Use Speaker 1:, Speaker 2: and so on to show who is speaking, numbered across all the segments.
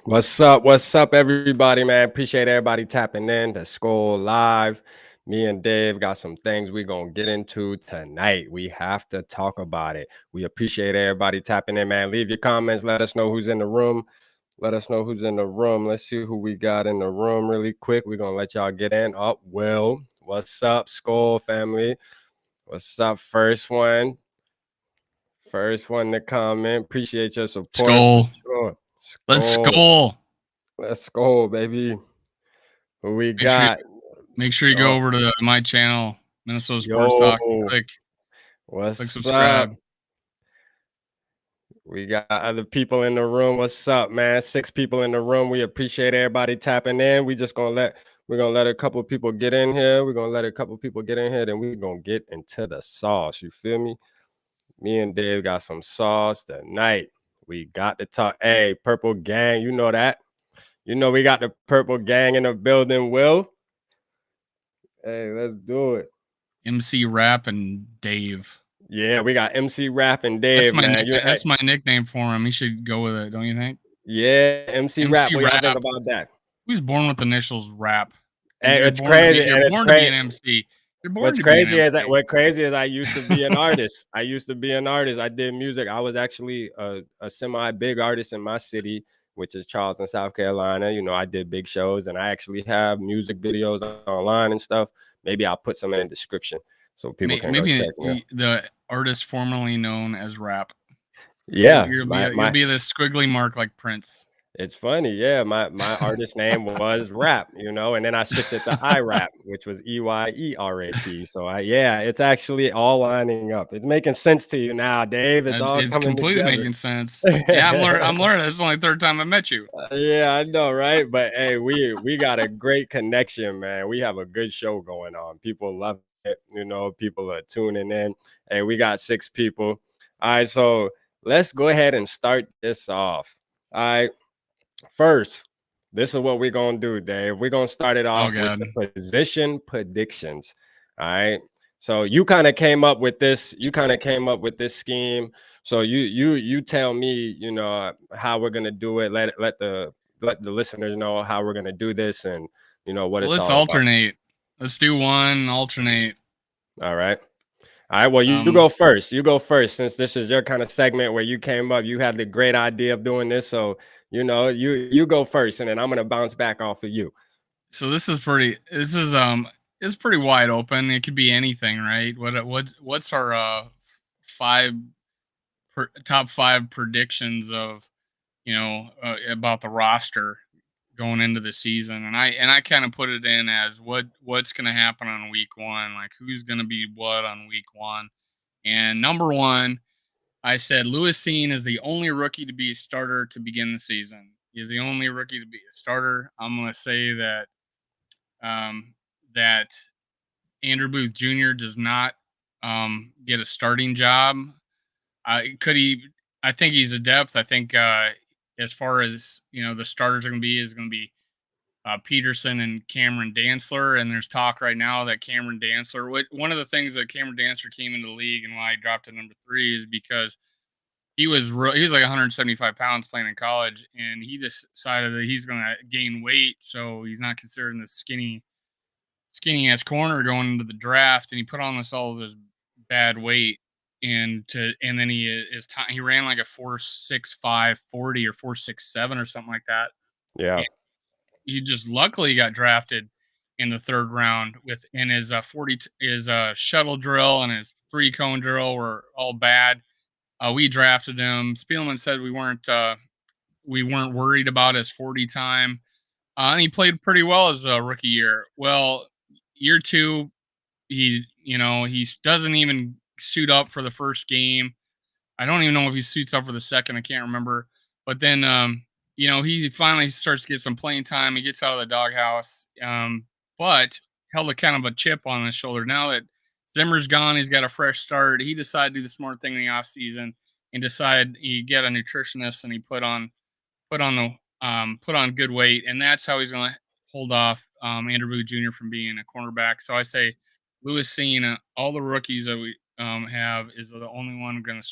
Speaker 1: What's up, everybody, man? Appreciate everybody tapping in to Skol Live. Me and Dave got some things we're gonna get into tonight. We have to talk about it. We appreciate everybody tapping in, man. Leave your comments. Let us know who's in the room. Let us know who's in the room. Let's see who we got in the room really quick. We're gonna let y'all get in. Oh, Will. What's up, Skol family? What's up? First one to comment. Appreciate your support for
Speaker 2: Skol.
Speaker 1: sure.
Speaker 2: Let's
Speaker 1: Skol.
Speaker 2: Skol.
Speaker 1: Let's go, baby. Who we
Speaker 2: Make sure
Speaker 1: got?
Speaker 2: make sure you go
Speaker 1: Oh,
Speaker 2: over to my channel, Minnesota Sports Talk, and
Speaker 1: yo,
Speaker 2: click
Speaker 1: what's up?
Speaker 2: subscribe.
Speaker 1: We got other people in the room. What's up, man? 6 people in the room. We appreciate everybody tapping in. We're gonna let a couple people get in here. We're gonna let a couple people get in here, then we're gonna get into the sauce. You feel me? Me and Dave got some sauce tonight. We got to talk. Hey, Purple Gang, you know that. You know we got the Purple Gang in the building, Will. Hey, let's do it.
Speaker 2: MC Rap and Dave.
Speaker 1: Yeah, we got MC Rap and
Speaker 2: That's
Speaker 1: Dave,
Speaker 2: my
Speaker 1: man.
Speaker 2: nickname. That's my nickname for him. He should go with it, don't you think?
Speaker 1: Yeah, MC Rap.
Speaker 2: MC
Speaker 1: What y'all think
Speaker 2: Rap.
Speaker 1: about that?
Speaker 2: He was born with initials Rap.
Speaker 1: Hey,
Speaker 2: You're
Speaker 1: it's
Speaker 2: born to be.
Speaker 1: crazy,
Speaker 2: You're
Speaker 1: and it's
Speaker 2: born to be
Speaker 1: crazy.
Speaker 2: an MC. You're born
Speaker 1: What's
Speaker 2: to be an
Speaker 1: crazy is that
Speaker 2: MC.
Speaker 1: I used to be an artist. I used to be an artist. I did music. I was actually a semi-big artist in my city, which is Charleston, South Carolina. You know, I did big shows, and I actually have music videos online and stuff. Maybe I'll put some in the description so people can go check me out.
Speaker 2: The artist formerly known as Rap.
Speaker 1: Yeah,
Speaker 2: You'll be this squiggly mark like Prince.
Speaker 1: it's funny, yeah. My artist name was Rap, and then I switched it to iRap, which was EYERAP. So it's actually all lining up. It's making sense to you now, Dave. It's all
Speaker 2: It's
Speaker 1: coming
Speaker 2: completely
Speaker 1: together.
Speaker 2: making sense. Yeah, I'm learning. This is only the third time I met you.
Speaker 1: Yeah, I know, right? But hey, we got a great connection, man. We have a good show going on. People love it, people are tuning in. Hey, we got 6 people. All right, so let's go ahead and start this off. All right. First, this is what we're gonna do, Dave. We're gonna start it
Speaker 2: Oh
Speaker 1: off with
Speaker 2: God.
Speaker 1: the position predictions. All right. So you kind of came up with this. You kind of came up with this scheme. So you tell me, how we're gonna do it. Let the listeners know how we're gonna do this, and what
Speaker 2: Well,
Speaker 1: it's
Speaker 2: let's
Speaker 1: all about.
Speaker 2: alternate. Let's do one, alternate.
Speaker 1: All right. All right. Well, you go first. You go first, since this is your kind of segment where you came up. You had the great idea of doing this, so you go first, and then I'm gonna bounce back off of you.
Speaker 2: So this is pretty. This is it's pretty wide open. It could be anything, right? What's our five top five predictions of about the roster going into the season, and I kind of put it in as what's going to happen on week one, like who's going to be what on week one. And number one, I said Lewis Seen is the only rookie to be a starter to begin the season. He's the only rookie to be a starter. I'm going to say um, that Andrew Booth Jr. does not get a starting job. Could he? I think he's a depth. I think as far as the starters are going to be is going to be Peterson and Cameron Dantzler. And there's talk right now that Cameron Dantzler. One of the things that Cameron Dantzler came into the league and why he dropped at number 3 is because he was like 175 pounds playing in college, and he decided that he's going to gain weight, so he's not considered in the skinny ass corner going into the draft, and he put on all of this bad weight, and then he ran like a 4.65 40 or 4.67 or something like that.
Speaker 1: Yeah.
Speaker 2: And he just luckily got drafted in the 3rd round in his 40 his shuttle drill and his 3-cone drill were all bad. We drafted him. Spielman said we weren't worried about his 40 time. And he played pretty well as a rookie year. Well, year 2, he doesn't even suit up for the first game. I don't even know if he suits up for the second. I can't remember. But then, he finally starts to get some playing time. He gets out of the doghouse, but held a kind of a chip on his shoulder. Now that Zimmer's gone, he's got a fresh start. He decided to do the smart thing in the offseason and decided he get a nutritionist, and he put on good weight, and that's how he's going to hold off Andrew Booth Jr. from being a cornerback. So I say Lewis Seen, all the rookies that we have is the only one going to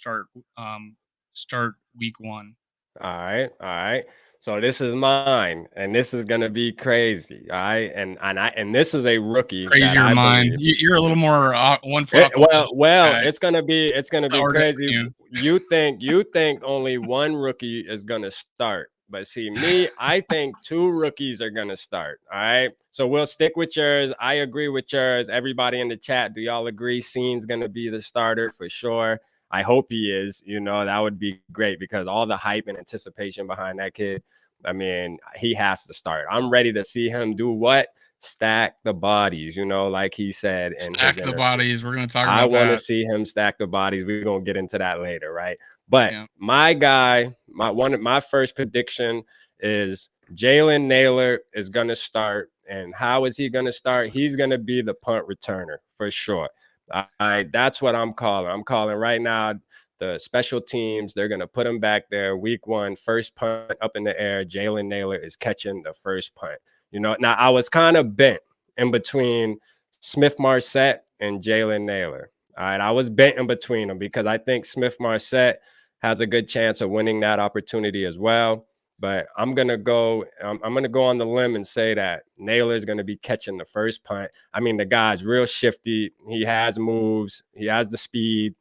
Speaker 2: start week one.
Speaker 1: All right. So this is mine, and this is gonna be crazy. All right, and this is a rookie that
Speaker 2: Crazier
Speaker 1: I
Speaker 2: mind.
Speaker 1: believe.
Speaker 2: You're a little more 1 foot
Speaker 1: It,
Speaker 2: off the ledge.
Speaker 1: well,
Speaker 2: Okay,
Speaker 1: it's gonna be
Speaker 2: artist
Speaker 1: crazy.
Speaker 2: in you.
Speaker 1: You think only one rookie is gonna start, but see me, I think two rookies are gonna start. All right, so we'll stick with yours. I agree with yours. Everybody in the chat, do y'all agree? Scene's gonna be the starter for sure. I hope he is. That would be great because all the hype and anticipation behind that kid. I mean, he has to start. I'm ready to see him do what? Stack the bodies, like he said in his
Speaker 2: Stack the
Speaker 1: interview.
Speaker 2: bodies. We're gonna talk
Speaker 1: I
Speaker 2: about
Speaker 1: want to
Speaker 2: that.
Speaker 1: see him stack the bodies. We're gonna get into that later, right? But
Speaker 2: Yeah.
Speaker 1: my guy, my first prediction is Jalen Naylor is gonna start. And how is he gonna start? He's gonna be the punt returner for sure. All right, that's what I'm calling. I'm calling right now the special teams. They're gonna put him back there. Week 1, first punt up in the air. Jalen Naylor is catching the first punt. Now I was kind of bent in between Smith Marset and Jalen Naylor. All right, I was bent in between them because I think Smith Marset has a good chance of winning that opportunity as well. But I'm gonna go. I'm gonna go on the limb and say that Naylor is gonna be catching the first punt. I mean, the guy's real shifty. He has moves. He has the speed.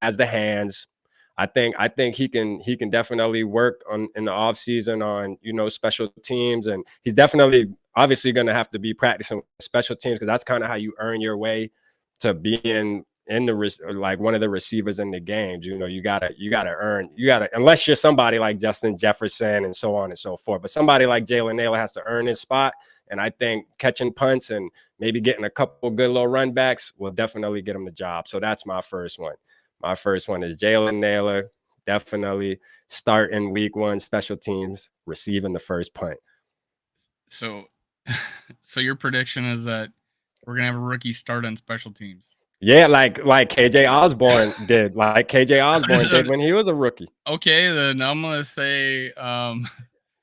Speaker 1: Has the hands. I think he can definitely work on in the off season on special teams, and he's definitely obviously going to have to be practicing special teams because that's kind of how you earn your way to being in the like one of the receivers in the games. You gotta earn. You gotta, unless you're somebody like Justin Jefferson and so on and so forth. But somebody like Jalen Naylor has to earn his spot, and I think catching punts and maybe getting a couple good little run backs will definitely get him the job. So that's my first one. My first one is Jalen Naylor, definitely starting week 1, special teams, receiving the first punt.
Speaker 2: So, so your prediction is that we're gonna have a rookie start on special teams.
Speaker 1: Yeah, like KJ Osborne did, like KJ Osborne did when he was a rookie.
Speaker 2: Okay, then I'm gonna say.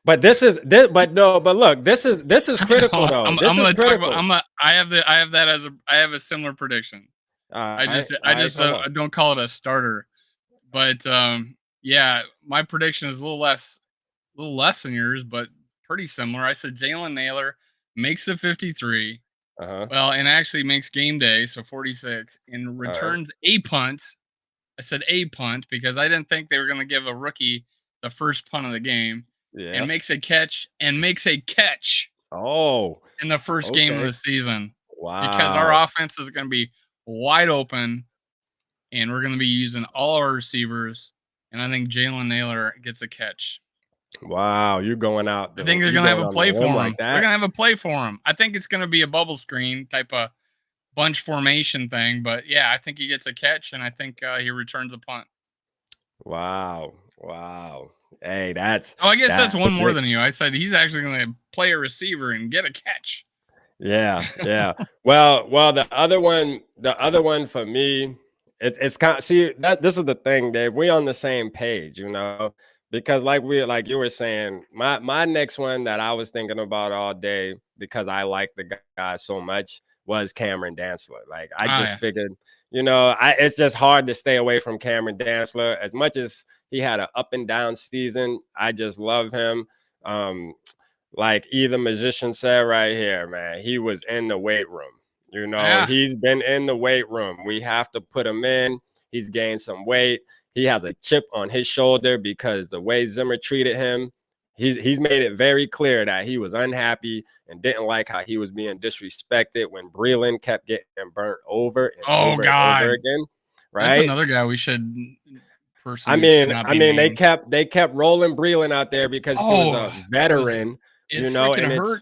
Speaker 1: But look, this is critical though.
Speaker 2: I'm
Speaker 1: This is
Speaker 2: gonna talk about.
Speaker 1: critical.
Speaker 2: I have that as I have a similar prediction.
Speaker 1: All
Speaker 2: I
Speaker 1: right,
Speaker 2: just
Speaker 1: come on.
Speaker 2: I don't call it a starter, but yeah, my prediction is a little less than yours, but pretty similar. I said Jalen Naylor makes the 53. Well, and actually makes game day, so 46, and returns a punt. I said a punt because I didn't think they were going to give a rookie the first punt of the game, and
Speaker 1: Yeah.
Speaker 2: makes a catch
Speaker 1: Oh,
Speaker 2: in the first game of
Speaker 1: okay.
Speaker 2: the season because our
Speaker 1: Wow.
Speaker 2: offense is going to be wide open, and we're going to be using all our receivers. And I think Jalen Naylor gets a catch.
Speaker 1: Wow, you're going out
Speaker 2: I think
Speaker 1: the
Speaker 2: they're
Speaker 1: you
Speaker 2: gonna have
Speaker 1: going
Speaker 2: a
Speaker 1: on the
Speaker 2: play
Speaker 1: limb
Speaker 2: for
Speaker 1: like
Speaker 2: him. They're
Speaker 1: that.
Speaker 2: gonna have a play for him. I think it's gonna be a bubble screen type of bunch formation thing. But yeah, I think he gets a catch, and I think he returns a punt.
Speaker 1: Wow. Wow. Hey, that's
Speaker 2: Oh, I guess that's one more
Speaker 1: big.
Speaker 2: than you. I said he's actually gonna play a receiver and get a catch.
Speaker 1: Yeah, yeah. Well, the other one for me, it's kind of, see, that this is the thing, Dave. We on the same page, because like you were saying, my next one that I was thinking about all day because I like the guy so much was Cameron Dantzler. Like I
Speaker 2: Oh
Speaker 1: just
Speaker 2: yeah,
Speaker 1: figured, it's just hard to stay away from Cameron Dantzler as much as he had an up and down season. I just love him. Like either musician said right here, man, he was in the weight room.
Speaker 2: yeah.
Speaker 1: He's been in the weight room. We have to put him in. He's gained some weight. He has a chip on his shoulder because the way Zimmer treated him, he's made it very clear that he was unhappy and didn't like how he was being disrespected when Breland kept getting burnt over and
Speaker 2: Oh
Speaker 1: over and over
Speaker 2: God,
Speaker 1: again.
Speaker 2: that's
Speaker 1: Right?
Speaker 2: another guy
Speaker 1: I
Speaker 2: who should
Speaker 1: mean,
Speaker 2: not
Speaker 1: I
Speaker 2: be
Speaker 1: mean, they
Speaker 2: named.
Speaker 1: kept rolling Breland out there because he was
Speaker 2: Oh,
Speaker 1: a veteran,
Speaker 2: it freaking
Speaker 1: and
Speaker 2: hurt.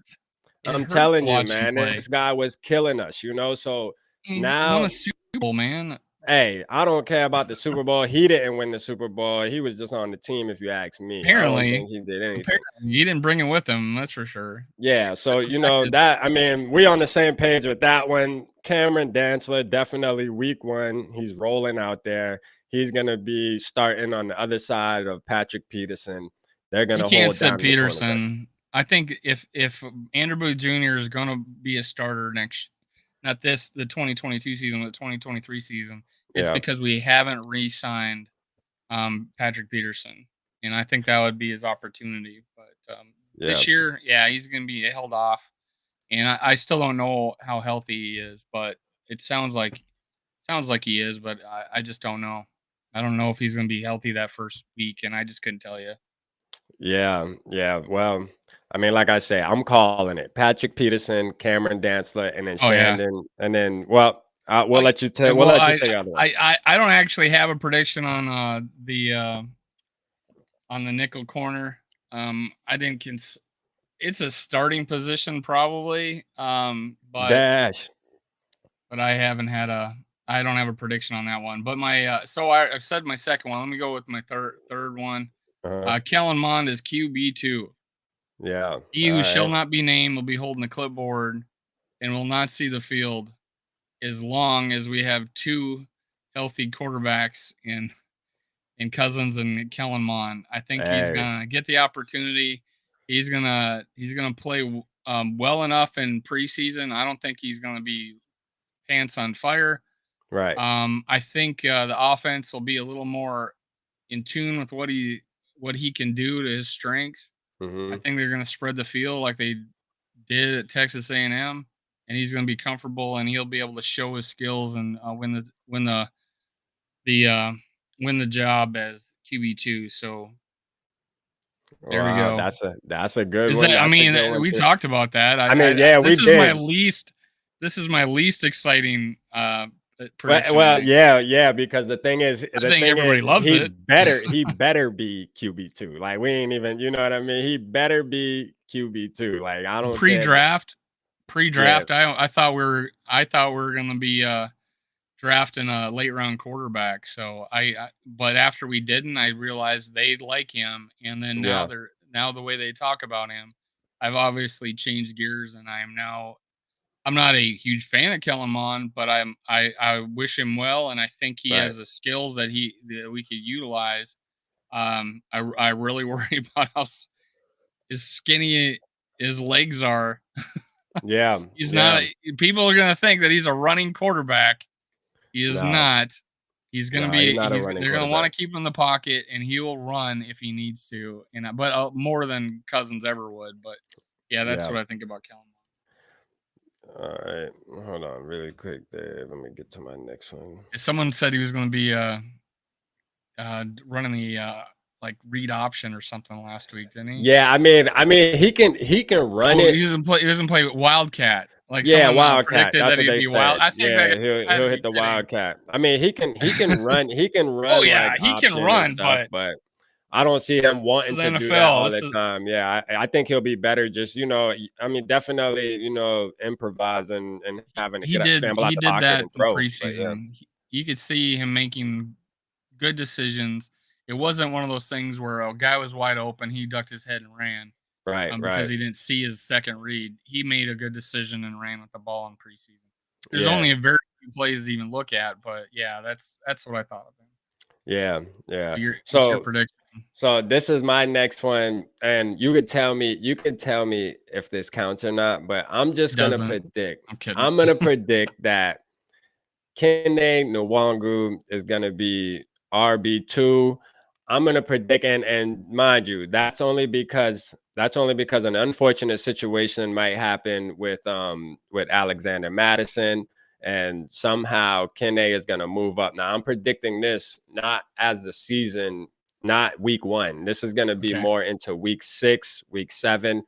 Speaker 2: It
Speaker 1: I'm
Speaker 2: hurt to
Speaker 1: telling you,
Speaker 2: watch him
Speaker 1: man,
Speaker 2: play.
Speaker 1: this guy was killing us, So
Speaker 2: He won
Speaker 1: now,
Speaker 2: a Super Bowl, man.
Speaker 1: hey, I don't care about the Super Bowl. He didn't win the Super Bowl. He was just on the team, if you ask me. I don't
Speaker 2: Apparently,
Speaker 1: think he did anything.
Speaker 2: apparently, he didn't bring it with him. That's for sure.
Speaker 1: Yeah, so
Speaker 2: Except for practice.
Speaker 1: that, I mean, we on the same page with that one. Cameron Dantzler, definitely week 1. He's rolling out there. He's gonna be starting on the other side of Patrick Peterson. They're
Speaker 2: You
Speaker 1: gonna
Speaker 2: can't
Speaker 1: hold
Speaker 2: sit
Speaker 1: down the cornerback.
Speaker 2: Peterson. I think if Andrew Booth Jr. is going to be a starter not the 2022 season, the 2023 season, it's
Speaker 1: Yeah.
Speaker 2: because we haven't re-signed Patrick Peterson, and I think that would be his opportunity. But
Speaker 1: Yeah.
Speaker 2: this year, yeah, he's going to be held off, and I still don't know how healthy he is, but it sounds like he is, but I just don't know. I don't know if he's going to be healthy that first week, and I just couldn't tell you.
Speaker 1: Yeah, yeah. Well, I mean, like I say, I'm calling it. Patrick Peterson, Cameron Dantzler, and then
Speaker 2: Oh yeah.
Speaker 1: Shandon, and then well,
Speaker 2: Oh,
Speaker 1: we'll let you tell. We'll
Speaker 2: well,
Speaker 1: let you say your other one.
Speaker 2: I don't actually have a prediction on the nickel corner. I didn't it's a starting position probably.
Speaker 1: Dash.
Speaker 2: But I don't have a prediction on that one. But I've said my second one. Let me go with my third one.
Speaker 1: Uh-huh.
Speaker 2: Kellen Mond is QB2.
Speaker 1: Yeah.
Speaker 2: He
Speaker 1: All
Speaker 2: who shall
Speaker 1: right.
Speaker 2: not be named will be holding the clipboard and will not see the field as long as we have two healthy quarterbacks in Cousins and Kellen Mond. I think he's
Speaker 1: Hey.
Speaker 2: gonna get the opportunity. He's gonna play well enough in preseason. I don't think he's gonna be pants on fire.
Speaker 1: Right.
Speaker 2: I think the offense will be a little more in tune with what he can do to his strengths. I
Speaker 1: Mm-hmm.
Speaker 2: think they're going to spread the field like they did at Texas A&M, and he's going to be comfortable and he'll be able to show his skills and the win the job as QB2. So there we
Speaker 1: Wow,
Speaker 2: go.
Speaker 1: that's a good
Speaker 2: Is
Speaker 1: one.
Speaker 2: that? I
Speaker 1: That's a
Speaker 2: mean,
Speaker 1: good one
Speaker 2: we
Speaker 1: too.
Speaker 2: talked about that.
Speaker 1: I mean, yeah, we did.
Speaker 2: This is my least exciting prediction to
Speaker 1: Well,
Speaker 2: make.
Speaker 1: yeah, yeah, because
Speaker 2: I think everybody loves
Speaker 1: he
Speaker 2: it.
Speaker 1: better be QB2. Like we ain't even, you know what I mean? He better be QB2. Like I don't care.
Speaker 2: pre-draft
Speaker 1: Yeah,
Speaker 2: pre-draft I thought we were going to be drafting a late round quarterback. So but after we didn't, I realized they like him, and then
Speaker 1: yeah,
Speaker 2: now the way they talk about him, I've obviously changed gears, and I'm not a huge fan of Kellen Mond, but I wish him well, and I think he
Speaker 1: right.
Speaker 2: has the skills that we could utilize. I really worry about his skinny his legs are.
Speaker 1: Yeah,
Speaker 2: He's not.
Speaker 1: yeah.
Speaker 2: People are gonna think that he's a running quarterback. He is
Speaker 1: No,
Speaker 2: not. He's gonna
Speaker 1: no, he's
Speaker 2: be.
Speaker 1: not a
Speaker 2: He's.
Speaker 1: running
Speaker 2: They're gonna want
Speaker 1: quarterback.
Speaker 2: to keep him in the pocket, and he will run if he needs to. And but more than Cousins ever would. But yeah, that's
Speaker 1: Yeah.
Speaker 2: what I think about Kellen.
Speaker 1: All right. Hold on really quick there. Let me get to my next one.
Speaker 2: Someone said he was gonna be running the like read option or something last week, didn't he?
Speaker 1: Yeah, I mean he can run
Speaker 2: Oh,
Speaker 1: it.
Speaker 2: he doesn't play. He doesn't play Wildcat. Like
Speaker 1: Yeah,
Speaker 2: someone
Speaker 1: Wildcat.
Speaker 2: predicted
Speaker 1: That's
Speaker 2: that
Speaker 1: what
Speaker 2: he'd
Speaker 1: they
Speaker 2: be wild.
Speaker 1: said.
Speaker 2: I think that
Speaker 1: Yeah,
Speaker 2: guy had
Speaker 1: he'll
Speaker 2: to
Speaker 1: hit
Speaker 2: be
Speaker 1: the
Speaker 2: kidding.
Speaker 1: Wildcat. I mean, he can
Speaker 2: Oh
Speaker 1: run
Speaker 2: yeah,
Speaker 1: like
Speaker 2: he can
Speaker 1: option and
Speaker 2: run,
Speaker 1: stuff,
Speaker 2: but
Speaker 1: but I don't see him
Speaker 2: this
Speaker 1: wanting
Speaker 2: is
Speaker 1: to do that
Speaker 2: NFL.
Speaker 1: all
Speaker 2: This
Speaker 1: the
Speaker 2: is
Speaker 1: time. Yeah, I think he'll be better just, I mean, definitely, improvising and having to scramble out
Speaker 2: he
Speaker 1: the
Speaker 2: did
Speaker 1: pocket
Speaker 2: that
Speaker 1: and
Speaker 2: in
Speaker 1: throw. But yeah,
Speaker 2: preseason. You could see him making good decisions. It wasn't one of those things where a guy was wide open, he ducked his head and ran
Speaker 1: right,
Speaker 2: because
Speaker 1: right.
Speaker 2: he didn't see his second read. He made a good decision and ran with the ball in preseason. There's
Speaker 1: Yeah,
Speaker 2: only a very few plays to even look at, but yeah, that's what I thought of him.
Speaker 1: yeah, yeah.
Speaker 2: What's your
Speaker 1: So
Speaker 2: prediction?
Speaker 1: So this is my next one, and you can tell me if this counts or not, but
Speaker 2: It doesn't. I'm kidding.
Speaker 1: I'm gonna predict that Kene Nwangu is gonna be RB2. I'm gonna predict, and mind you, that's only because an unfortunate situation might happen with Alexander Madison, and somehow Kene is gonna move up. Now I'm predicting this not as the season, not week one. This is gonna be
Speaker 2: Okay.
Speaker 1: more into week 6, week 7.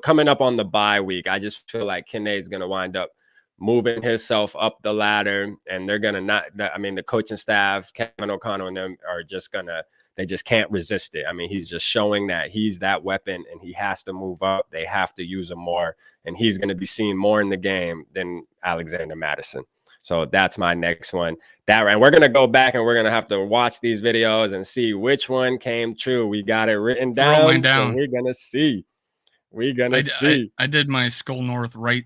Speaker 1: Coming up on the bye week, I just feel like Kene is gonna wind up moving himself up the ladder, and they're gonna not. I mean, the coaching staff, Kevin O'Connell, and them are just gonna. They just can't resist it. I mean, he's just showing that he's that weapon, and he has to move up. They have to use him more, and he's going to be seen more in the game than Alexander Madison. So that's my next one. And we're gonna go back and we're gonna have to watch these videos and see which one came true. We got it written
Speaker 2: I wrote mine
Speaker 1: down, so
Speaker 2: down.
Speaker 1: we're gonna see. We're gonna see.
Speaker 2: I did my Skol North write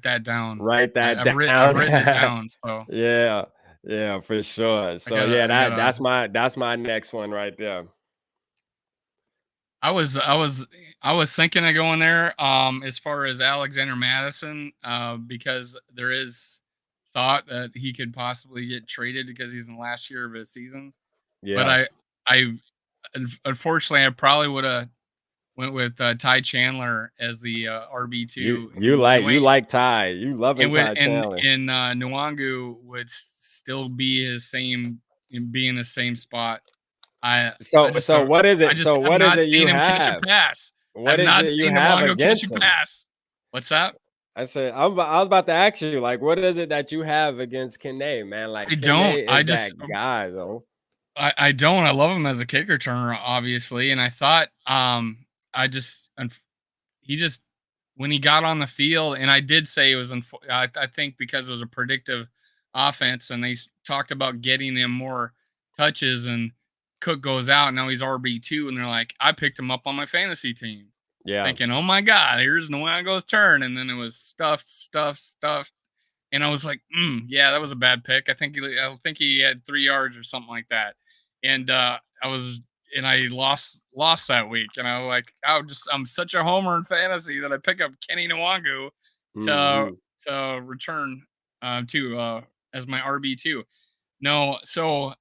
Speaker 2: that down.
Speaker 1: Write that
Speaker 2: I've
Speaker 1: down.
Speaker 2: written it down, so
Speaker 1: Yeah, yeah, for sure. So yeah,
Speaker 2: I gotta
Speaker 1: that's my next one right there.
Speaker 2: I was I was I was thinking of going there as far as Alexander Madison because there is thought that he could possibly get traded because he's in the last year of his season. But
Speaker 1: Yeah,
Speaker 2: I Unfortunately, I probably would have went with Ty Chandler as the RB2,
Speaker 1: You like Ty. You loving
Speaker 2: and with
Speaker 1: Ty Chandler.
Speaker 2: Nwangu would still be be in the same spot. I just
Speaker 1: So
Speaker 2: don't.
Speaker 1: what is
Speaker 2: I
Speaker 1: it?
Speaker 2: just
Speaker 1: So
Speaker 2: have
Speaker 1: what is
Speaker 2: not
Speaker 1: it you
Speaker 2: seen him catch a
Speaker 1: have?
Speaker 2: pass.
Speaker 1: What
Speaker 2: I've
Speaker 1: is
Speaker 2: not
Speaker 1: it you
Speaker 2: seen
Speaker 1: have
Speaker 2: Nwangu catch a
Speaker 1: against him?
Speaker 2: pass. What's that?
Speaker 1: I said I was about to ask you, like, what is it that you have against Kene, man? Like
Speaker 2: I don't.
Speaker 1: Kene is that guy, though.
Speaker 2: I don't. I love him as a kick returner, obviously, and I thought I just he just when he got on the field, and I did say it was I think because it was a predictive offense, and they talked about getting him more touches, and Cook goes out, now he's RB2, and they're like, I picked him up on my fantasy team,
Speaker 1: Yeah.
Speaker 2: thinking, oh my god, here's Nwango's turn, and then it was stuffed. And I was like, yeah, that was a bad pick. I think he had 3 yards or something like that. And I lost that week. And I was like, I'm such a homer in fantasy that I pick up Kenny Nwangu to
Speaker 1: Mm-hmm.
Speaker 2: return to as my RB2. No, so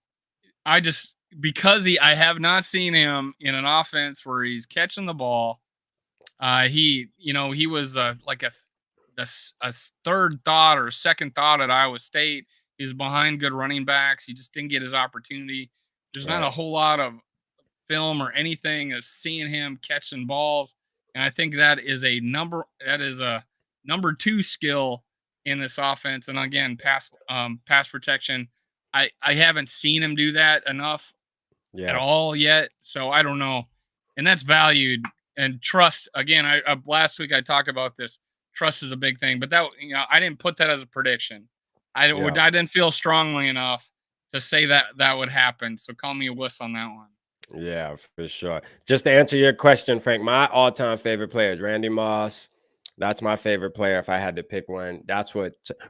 Speaker 2: I just because I have not seen him in an offense where he's catching the ball. He was like a third thought or second thought at Iowa State. He was behind good running backs. He just didn't get his opportunity. There's not a
Speaker 1: Right.
Speaker 2: whole lot of film or anything of seeing him catching balls, and I think that is a number 2 skill in this offense. And again, pass protection. I haven't seen him do that enough at
Speaker 1: Yeah.
Speaker 2: all yet, so I don't know. And that's valued and trust. Again, I last week I talked about this. Trust is a big thing, but I didn't put that as a prediction.
Speaker 1: Yeah.
Speaker 2: I didn't feel strongly enough to say that would happen. So call me a wuss on that one.
Speaker 1: Yeah, for sure. Just to answer your question, Frank, my all-time favorite player is Randy Moss. That's my favorite player if I had to pick one.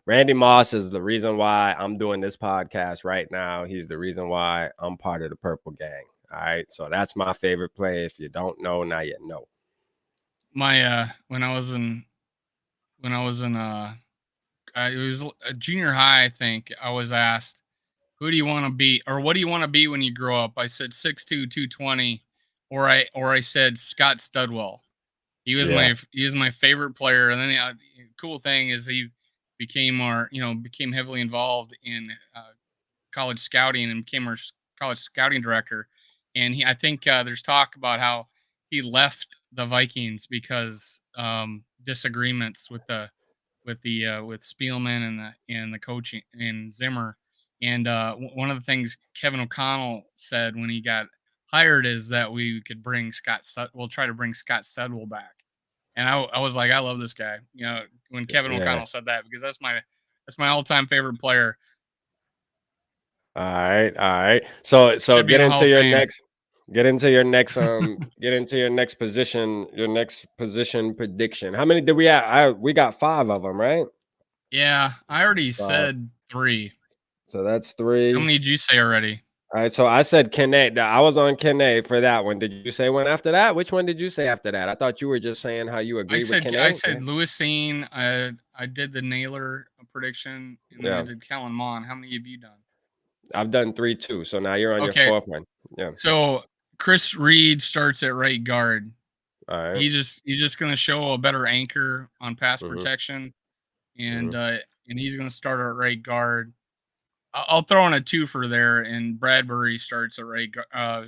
Speaker 1: Randy Moss is the reason why I'm doing this podcast right now. He's the reason why I'm part of the Purple Gang. All right. So that's my favorite player. If you don't know, now you know.
Speaker 2: My when I was in it was a junior high, I think, I was asked, who do you want to be, or what do you want to be when you grow up? I said 6'2", 220, or I said Scott Studwell.
Speaker 1: Yeah.
Speaker 2: He was my favorite player. And then the cool thing is he became heavily involved in college scouting and became our college scouting director. And I think there's talk about how he left the Vikings because disagreements with Spielman and the coaching and Zimmer. And one of the things Kevin O'Connell said when he got hired is that we could we'll try to bring Scott Studwell back. And I was like, I love this guy. When Kevin
Speaker 1: Yeah.
Speaker 2: O'Connell said that, because that's my all time favorite player.
Speaker 1: All right. All right. So
Speaker 2: Should be in the Hall of Fame.
Speaker 1: get into your next your next position prediction. How many did we have? We got 5 of them, right?
Speaker 2: Yeah, I already
Speaker 1: 5.
Speaker 2: said 3.
Speaker 1: So that's
Speaker 2: How
Speaker 1: 3.
Speaker 2: many did you say already?
Speaker 1: All right, so I said Kene. I was on Kene for that one. Did you say one after that? Which one did you say after that? I thought you were just saying how you agree with
Speaker 2: I
Speaker 1: Kene.
Speaker 2: said Lewis Seen. I did the Naylor prediction, and then I
Speaker 1: Yeah,
Speaker 2: did Kellen Mond. How many have you done?
Speaker 1: I've done 3 too. So now you're on your
Speaker 2: Okay,
Speaker 1: 4th one. Yeah.
Speaker 2: so Chris Reed starts at right guard.
Speaker 1: All right.
Speaker 2: He's just going to show a better anchor on pass
Speaker 1: Mm-hmm.
Speaker 2: protection,
Speaker 1: Mm-hmm.
Speaker 2: and he's going to start at right guard. I'll throw in a twofer there, and Bradbury starts at right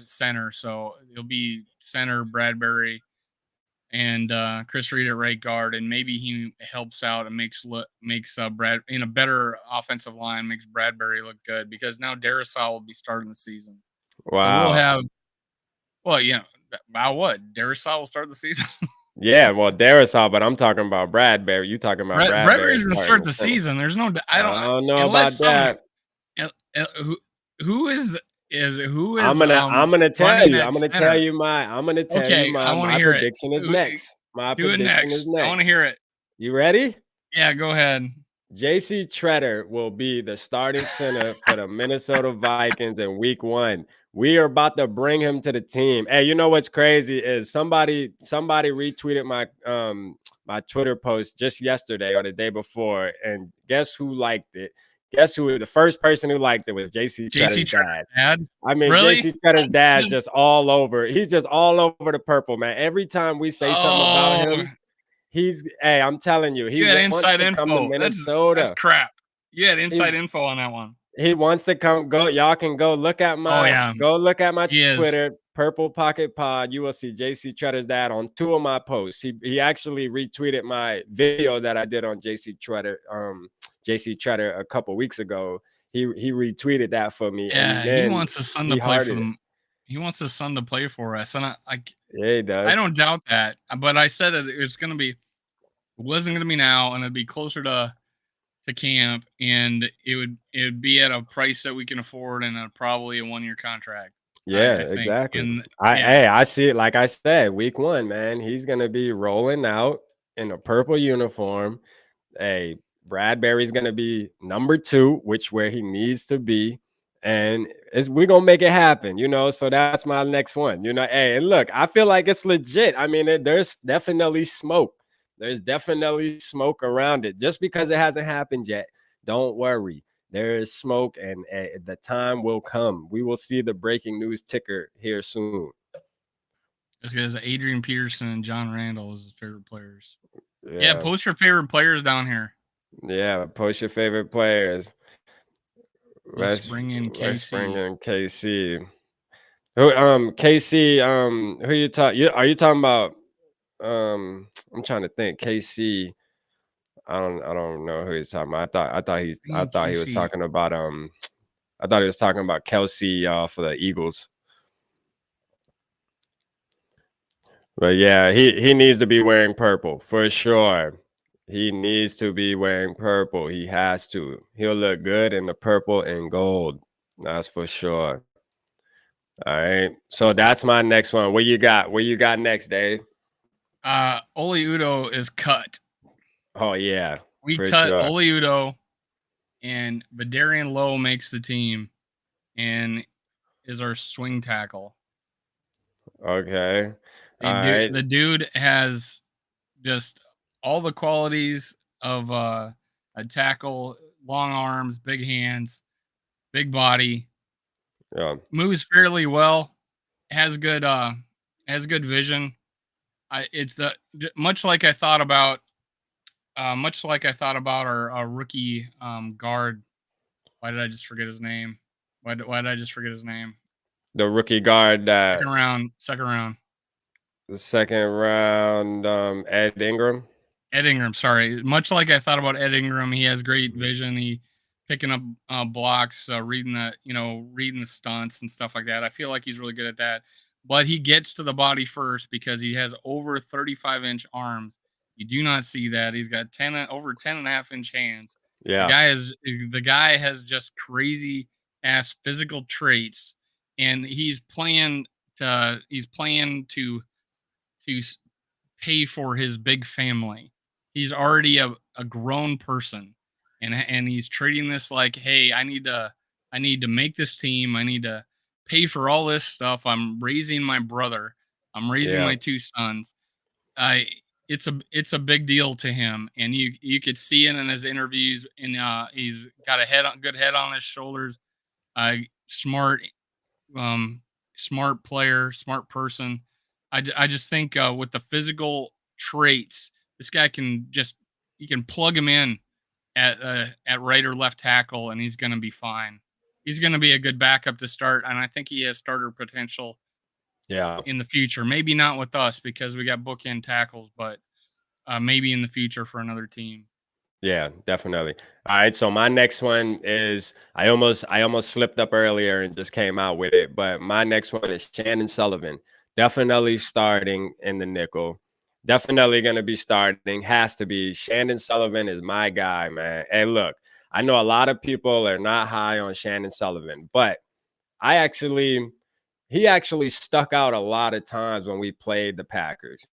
Speaker 2: center, so it'll be center Bradbury and Chris Reed at right guard, and maybe he helps out and makes Brad in a better offensive line, makes Bradbury look good, because now Darisaw will be starting the season, so we'll
Speaker 1: Wow.
Speaker 2: have about what Darisaw will start the season.
Speaker 1: Yeah. Well, Darisaw, but I'm talking about Bradbury. You talking about Bradbury
Speaker 2: Bradbury's going to
Speaker 1: starting
Speaker 2: start
Speaker 1: the
Speaker 2: the
Speaker 1: center.
Speaker 2: season. There's no I
Speaker 1: I
Speaker 2: don't
Speaker 1: don't know
Speaker 2: unless
Speaker 1: about
Speaker 2: some
Speaker 1: that.
Speaker 2: who who is
Speaker 1: I'm gonna tell
Speaker 2: running
Speaker 1: you.
Speaker 2: at
Speaker 1: I'm gonna tell
Speaker 2: center.
Speaker 1: you
Speaker 2: Okay, I want to
Speaker 1: my
Speaker 2: hear it.
Speaker 1: prediction is
Speaker 2: Who-
Speaker 1: next. My
Speaker 2: Do it
Speaker 1: prediction is
Speaker 2: next. I want to
Speaker 1: next.
Speaker 2: hear it.
Speaker 1: You ready?
Speaker 2: Yeah, go ahead.
Speaker 1: JC Treader will be the starting center for the Minnesota Vikings in week 1. We are about to bring him to the team. Hey, you know what's crazy is somebody retweeted my Twitter post just yesterday or the day before, and guess who liked it? Guess who? The first person who liked it was JC
Speaker 2: JC
Speaker 1: Tretter's dad.
Speaker 2: dad?
Speaker 1: I mean,
Speaker 2: Really?
Speaker 1: JC Tretter's dad just all over. He's just all over the purple, man. Every time we say something about
Speaker 2: Oh,
Speaker 1: him, hey, I'm telling you, he
Speaker 2: you had
Speaker 1: wants
Speaker 2: inside
Speaker 1: to come to
Speaker 2: info. That's
Speaker 1: Minnesota.
Speaker 2: crap. You had
Speaker 1: He
Speaker 2: inside info on that one.
Speaker 1: he wants to come. Y'all can go look at
Speaker 2: Oh,
Speaker 1: my
Speaker 2: yeah. He is.
Speaker 1: Twitter, Purple Pocket Pod. You will see JC Tretter's dad on 2 of my posts. He actually retweeted my video that I did on JC Tretter a couple weeks ago. He retweeted that for me, and
Speaker 2: Yeah, he
Speaker 1: then
Speaker 2: wants his son to
Speaker 1: he
Speaker 2: play for
Speaker 1: hearted it.
Speaker 2: them. He wants his son to play for us, and
Speaker 1: Yeah, he
Speaker 2: I
Speaker 1: does.
Speaker 2: don't doubt that, but I said that it wasn't gonna be now, and it'd be closer to camp, and it would be at a price that we can afford, and probably a 1-year contract,
Speaker 1: Yeah,
Speaker 2: I think,
Speaker 1: exactly.
Speaker 2: and yeah.
Speaker 1: I see it. Like I said, week 1, man, he's gonna be rolling out in a purple uniform. Hey, Bradbury's gonna be number 2, which where he needs to be, and we're gonna make it happen, So that's my next one, Hey, and look, I feel like it's legit. I mean, there's definitely smoke. There's definitely smoke around it. Just because it hasn't happened yet, don't worry. There is smoke, and the time will come. We will see the breaking news ticker here soon.
Speaker 2: Just because Adrian Peterson and John Randall is his favorite players. Yeah,
Speaker 1: Yeah.
Speaker 2: post your favorite players down here.
Speaker 1: Yeah, post your favorite players.
Speaker 2: Let's bring in
Speaker 1: Let's bring
Speaker 2: KC.
Speaker 1: in KC. KC, who you are you talking about? I'm trying to think. KC, I don't know who he's talking about. I thought he was
Speaker 2: KC.
Speaker 1: talking about I thought he was talking about Kelsey for the Eagles. But yeah, he needs to be wearing purple for sure. He needs to be wearing purple. He has to. He'll look good in the purple and gold. That's for sure. All right. So that's my next one. What you got? What you got next, Dave?
Speaker 2: Oli Udoh is cut.
Speaker 1: Oh yeah.
Speaker 2: We
Speaker 1: for
Speaker 2: cut
Speaker 1: sure.
Speaker 2: Oli Udoh, and Badarian Lowe makes the team and is our swing tackle.
Speaker 1: Okay. All right.
Speaker 2: The dude has just all the qualities of a tackle: long arms, big hands, big body,
Speaker 1: Yeah.
Speaker 2: moves fairly well, has good vision. Much like I thought about our rookie guard. Why did I just forget his name? Why did I just forget his name?
Speaker 1: The rookie guard that
Speaker 2: Second round.
Speaker 1: the second round, Ed Ingram.
Speaker 2: Ed Ingram, sorry. Much like I thought about Ed Ingram, he has great vision. He picking up blocks, reading the stunts and stuff like that. I feel like he's really good at that. But he gets to the body first because he has over 35-inch arms. You do not see that. He's got over 10.5-inch hands.
Speaker 1: Yeah.
Speaker 2: The guy has just crazy ass physical traits, and he's playing to pay for his big family. He's already a grown person, and he's treating this like, hey, I need to make this team. I need to pay for all this stuff. I'm raising my brother. I'm raising
Speaker 1: Yeah.
Speaker 2: my 2 sons. It's a big deal to him, and you could see it in his interviews. And he's got good head on his shoulders. Smart, smart player, smart person. I just think with the physical traits, this guy you can plug him in at right or left tackle, and he's going to be fine. He's going to be a good backup to start, and I think he has starter potential.
Speaker 1: Yeah.
Speaker 2: In the future, maybe not with us because we got bookend tackles, but maybe in the future for another team.
Speaker 1: Yeah, definitely. All right, so my next one is I almost slipped up earlier and just came out with it, but my next one is Shannon Sullivan. Definitely starting in the nickel. Definitely going to be starting. Has to be. Shannon Sullivan is my guy, man. Hey, look, I know a lot of people are not high on Shannon Sullivan, but he actually stuck out a lot of times when we played the Packers.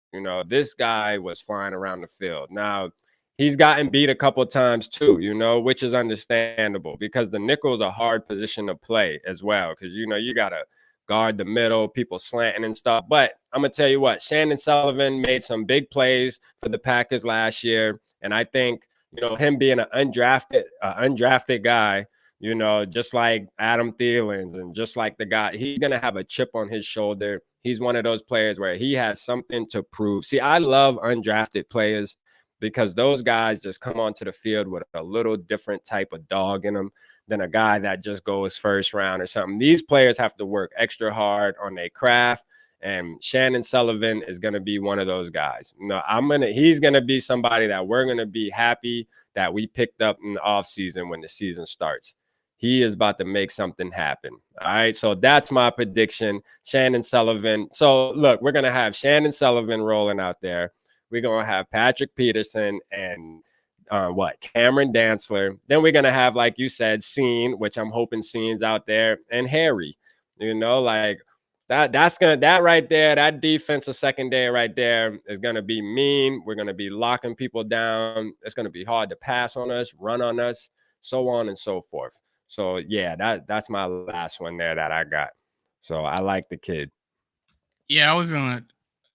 Speaker 1: This guy was flying around the field. Now, he's gotten beat a couple of times too, which is understandable because the nickel is a hard position to play as well because, you got to guard the middle, people slanting and stuff. But I'm going to tell you what, Shannon Sullivan made some big plays for the Packers last year. And I think, him being an undrafted guy, just like Adam Thielens and just like the guy, he's gonna have a chip on his shoulder. He's one of those players where he has something to prove. See, I love undrafted players because those guys just come onto the field with a little different type of dog in them than a guy that just goes first round or something. These players have to work extra hard on their craft. And Shannon Sullivan is going to be one of those guys. He's going to be somebody that we're going to be happy that we picked up in the offseason when the season starts. He is about to make something happen. All right. So that's my prediction. Shannon Sullivan. So look, we're going to have Shannon Sullivan rolling out there. We're going to have Patrick Peterson and Cameron Dantzler. Then we're going to have, like you said, Scene, which I'm hoping Scene's out there, and Harry. That right there, that defensive secondary right there is gonna be mean. We're gonna be locking people down. It's gonna be hard to pass on us, run on us, so on and so forth. So yeah, that's my last one there that I got. So I like the kid.
Speaker 2: Yeah,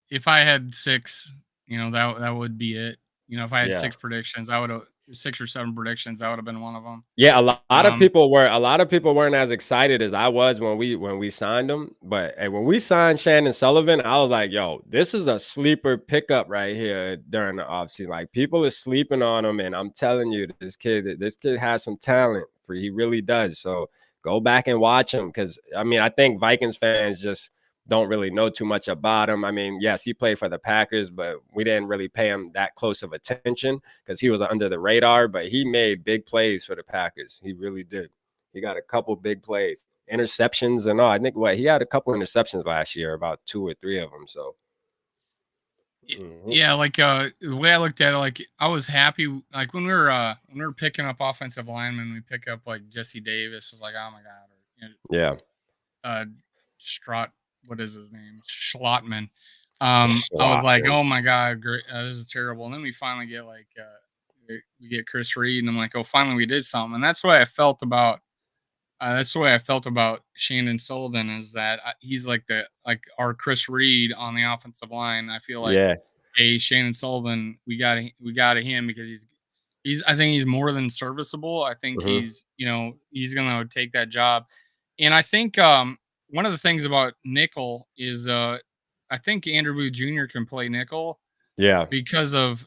Speaker 2: if I had 6, that would be it. If I had 6 predictions, I would have 6 or 7 predictions. That would have been one of them.
Speaker 1: Yeah, a lot of people weren't as excited as I was when we signed him. But when we signed Shannon Sullivan, I was like, yo, this is a sleeper pickup right here during the offseason. Like, people are sleeping on him, and I'm telling you, this kid has some talent. He really does. So go back and watch him, because I think Vikings fans just don't really know too much about him. Yes, he played for the Packers, but we didn't really pay him that close of attention because he was under the radar, but he made big plays for the Packers. He really did. He got a couple big plays, interceptions and all. I think he had a couple interceptions last year, about 2 or 3 of them. So
Speaker 2: yeah, the way I looked at it, like, I was happy, like, when we were picking up offensive linemen, we pick up like Jesse Davis. It's like, oh my god,
Speaker 1: yeah,
Speaker 2: what is his name? Schlottman. I was like, oh my god, great, this is terrible. And then we finally get we get Chris Reed, and I'm like, oh, finally we did something. And that's the way I felt about Shannon Sullivan, is that he's like our Chris Reed on the offensive line. I feel like, hey, Shannon Sullivan, we got him because I think he's more than serviceable. I think he's gonna take that job. And I think one of the things about nickel is I think Andrew Booth Jr. can play nickel.
Speaker 1: Yeah.
Speaker 2: Because of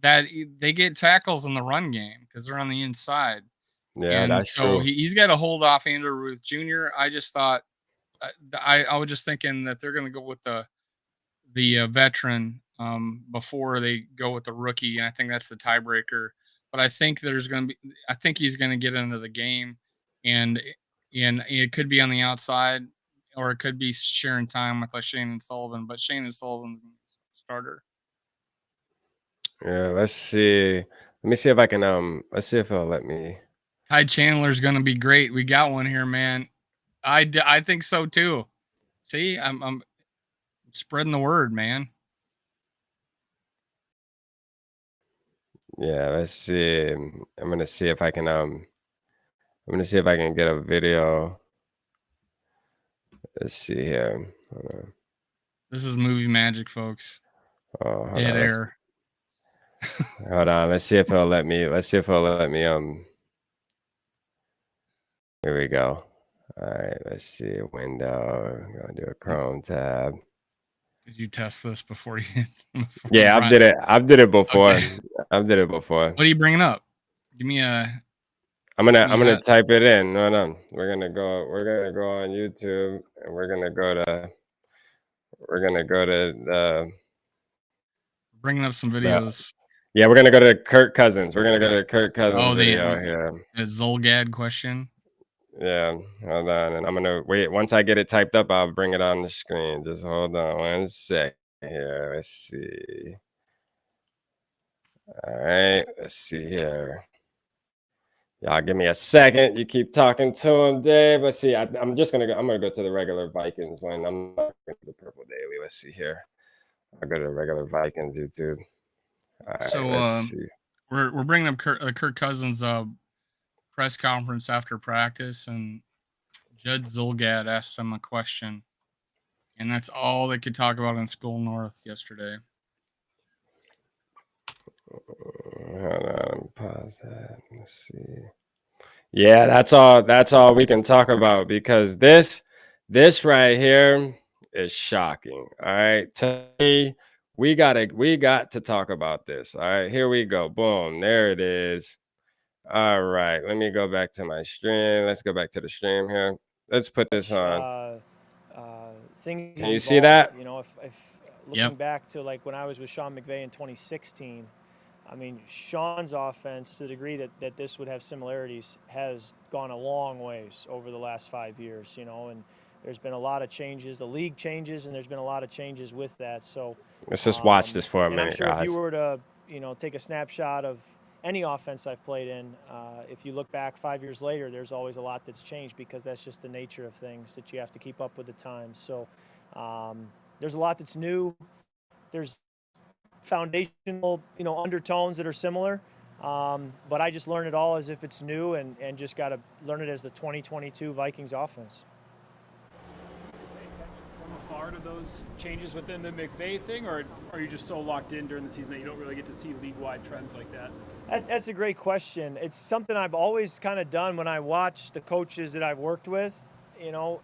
Speaker 2: that, they get tackles in the run game because they're on the inside.
Speaker 1: Yeah,
Speaker 2: and
Speaker 1: that's
Speaker 2: so
Speaker 1: true.
Speaker 2: He's got to hold off Andrew Ruth Jr. I just thought I was just thinking that they're going to go with the veteran before they go with the rookie, and I think that's the tiebreaker. But I think he's going to get into the game, and it could be on the outside, or it could be sharing time with Shannon Sullivan. But Shannon Sullivan's going to be the starter.
Speaker 1: Yeah, let's see. Let me see if I can. Let's see if it'll let me.
Speaker 2: Ty Chandler's going to be great. We got one here, man. I think so too. See, I'm spreading the word, man.
Speaker 1: Yeah, let's see. I'm gonna see if I can. I'm gonna see if I can get a video. Let's see here.
Speaker 2: This is movie magic, folks.
Speaker 1: Oh,
Speaker 2: Dead air.
Speaker 1: Hold on. Let's see if it'll let me. Here we go. All right. Let's see. Window. I'm gonna do a Chrome tab.
Speaker 2: Did you test this before you?
Speaker 1: Yeah, I've did it before. Okay. I've did it before.
Speaker 2: What are you bringing up? Give me a.
Speaker 1: I'm gonna type it in. No. We're gonna go on YouTube, and we're gonna go to the.
Speaker 2: Bringing up some videos.
Speaker 1: Yeah, we're gonna go to Kirk Cousins. We're gonna go to Kirk Cousins video here.
Speaker 2: The Zolgad question.
Speaker 1: Yeah, hold on, and I'm gonna wait. Once I get it typed up, I'll bring it on the screen. Just hold on 1 sec here. Let's see. All right, let's see here. Y'all give me a second. You keep talking to him, Dave. Let's see. I'm gonna go to the regular Vikings one. I'm not going to the Purple Daily. Let's see here. I'll go to the regular Vikings YouTube. All right,
Speaker 2: so
Speaker 1: let's see.
Speaker 2: We're bringing up Kirk Cousins' press conference after practice, and Judd Zolgad asked him a question, and that's all they could talk about in Skol North yesterday.
Speaker 1: Hold on, I'm pause that. Let's see. Yeah, that's all we can talk about, because this right here is shocking. All right. To me, we got to talk about this. All right, here we go. Boom. There it is. All right. Let me go back to my stream. Let's go back to the stream here. Let's put this on.
Speaker 3: Things
Speaker 1: Can you
Speaker 3: evolved.
Speaker 1: see that?
Speaker 3: You know, if
Speaker 2: Yep.
Speaker 3: looking back to like when I was with Sean McVay in 2016, I mean, Sean's offense, to the degree that this would have similarities, has gone a long ways over the last 5 years, you know, and there's been a lot of changes. The league changes, and there's been a lot of changes with that. So
Speaker 1: Let's just watch this for a
Speaker 3: and I'm
Speaker 1: minute,
Speaker 3: sure if you
Speaker 1: guys.
Speaker 3: were to, you know, take a snapshot of any offense I've played in, if you look back 5 years later, there's always a lot that's changed, because that's just the nature of things, that you have to keep up with the times. So there's a lot that's new. There's foundational, you know, undertones that are similar. But I just learn it all as if it's new, and just got to learn it as the 2022 Vikings offense.
Speaker 4: From afar to those changes within the McVay thing, or are you just so locked in during the season that you don't really get to see league-wide trends like that?
Speaker 3: That's a great question. It's something I've always kind of done when I watch the coaches that I've worked with, you know,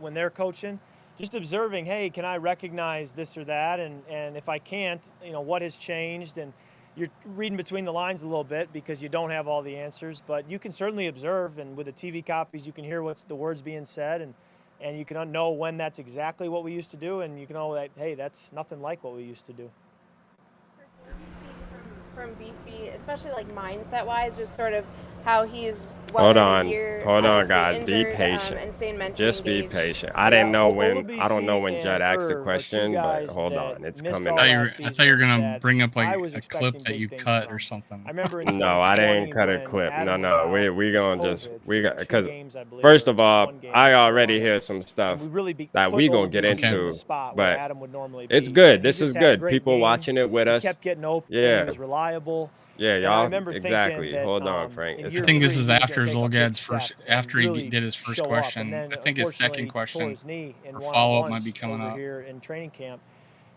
Speaker 3: when they're coaching, just observing, hey, can I recognize this or that? And if I can't, you know, what has changed? And you're reading between the lines a little bit, because you don't have all the answers, but you can certainly observe, and with the TV copies, you can hear what's the words being said, and you can know when that's exactly what we used to do, and you can know that, hey, that's nothing like what we used to do.
Speaker 5: From BC, especially like mindset wise, just sort of how he's
Speaker 1: Hold on, guys. Be
Speaker 5: injured,
Speaker 1: patient.
Speaker 5: and staying mentally
Speaker 1: Just be
Speaker 5: engaged.
Speaker 1: patient. I didn't know when.
Speaker 3: Olabisi
Speaker 1: I don't know when Judd
Speaker 3: and
Speaker 1: asked the
Speaker 3: Irv are two
Speaker 1: question, but
Speaker 3: guys
Speaker 1: hold
Speaker 3: that
Speaker 1: on, it's
Speaker 3: missed
Speaker 1: coming
Speaker 3: all
Speaker 1: up.
Speaker 3: last
Speaker 2: I thought you were gonna
Speaker 3: that
Speaker 2: bring up
Speaker 3: I
Speaker 2: like
Speaker 3: was
Speaker 2: a clip
Speaker 3: expecting
Speaker 2: that
Speaker 3: big
Speaker 2: you
Speaker 3: things
Speaker 2: cut
Speaker 3: from.
Speaker 2: or something.
Speaker 3: I remember in
Speaker 1: No, I
Speaker 3: 2020
Speaker 1: didn't cut a
Speaker 3: when
Speaker 1: clip.
Speaker 3: Adam was
Speaker 1: No,
Speaker 3: out
Speaker 1: we gonna
Speaker 3: with
Speaker 1: just
Speaker 3: COVID for 2
Speaker 1: because
Speaker 3: games, I believe,
Speaker 1: first
Speaker 3: or
Speaker 1: of all,
Speaker 3: 1 game
Speaker 1: I
Speaker 3: against
Speaker 1: already
Speaker 3: Carolina.
Speaker 1: hear some
Speaker 3: And
Speaker 1: stuff
Speaker 3: we really
Speaker 1: that
Speaker 3: put
Speaker 1: we gonna get
Speaker 3: Olabisi in
Speaker 1: into,
Speaker 3: the spot where
Speaker 1: but
Speaker 3: Adam would normally
Speaker 1: it's
Speaker 3: be.
Speaker 1: good.
Speaker 3: And he
Speaker 1: This is
Speaker 3: just had a
Speaker 1: good.
Speaker 3: great
Speaker 1: People
Speaker 3: game.
Speaker 1: watching it with
Speaker 3: He
Speaker 1: us.
Speaker 3: kept getting open. He
Speaker 1: Yeah,
Speaker 3: was reliable.
Speaker 1: yeah,
Speaker 3: And I
Speaker 1: y'all
Speaker 3: remember thinking
Speaker 1: exactly.
Speaker 3: that
Speaker 1: Hold on, Frank.
Speaker 3: in
Speaker 1: It's
Speaker 3: year
Speaker 2: I think this
Speaker 3: 3
Speaker 2: is
Speaker 3: he was
Speaker 2: after
Speaker 3: going to take a big
Speaker 2: Zolgad's
Speaker 3: step
Speaker 2: first,
Speaker 3: and
Speaker 2: after he
Speaker 3: really
Speaker 2: did his first
Speaker 3: show up. And
Speaker 2: question.
Speaker 3: then
Speaker 2: I think his
Speaker 3: unfortunately
Speaker 2: second
Speaker 3: he tore
Speaker 2: question
Speaker 3: his knee in
Speaker 2: or follow-up might be
Speaker 3: one-on-ones
Speaker 2: coming
Speaker 3: over
Speaker 2: up.
Speaker 3: here in training camp.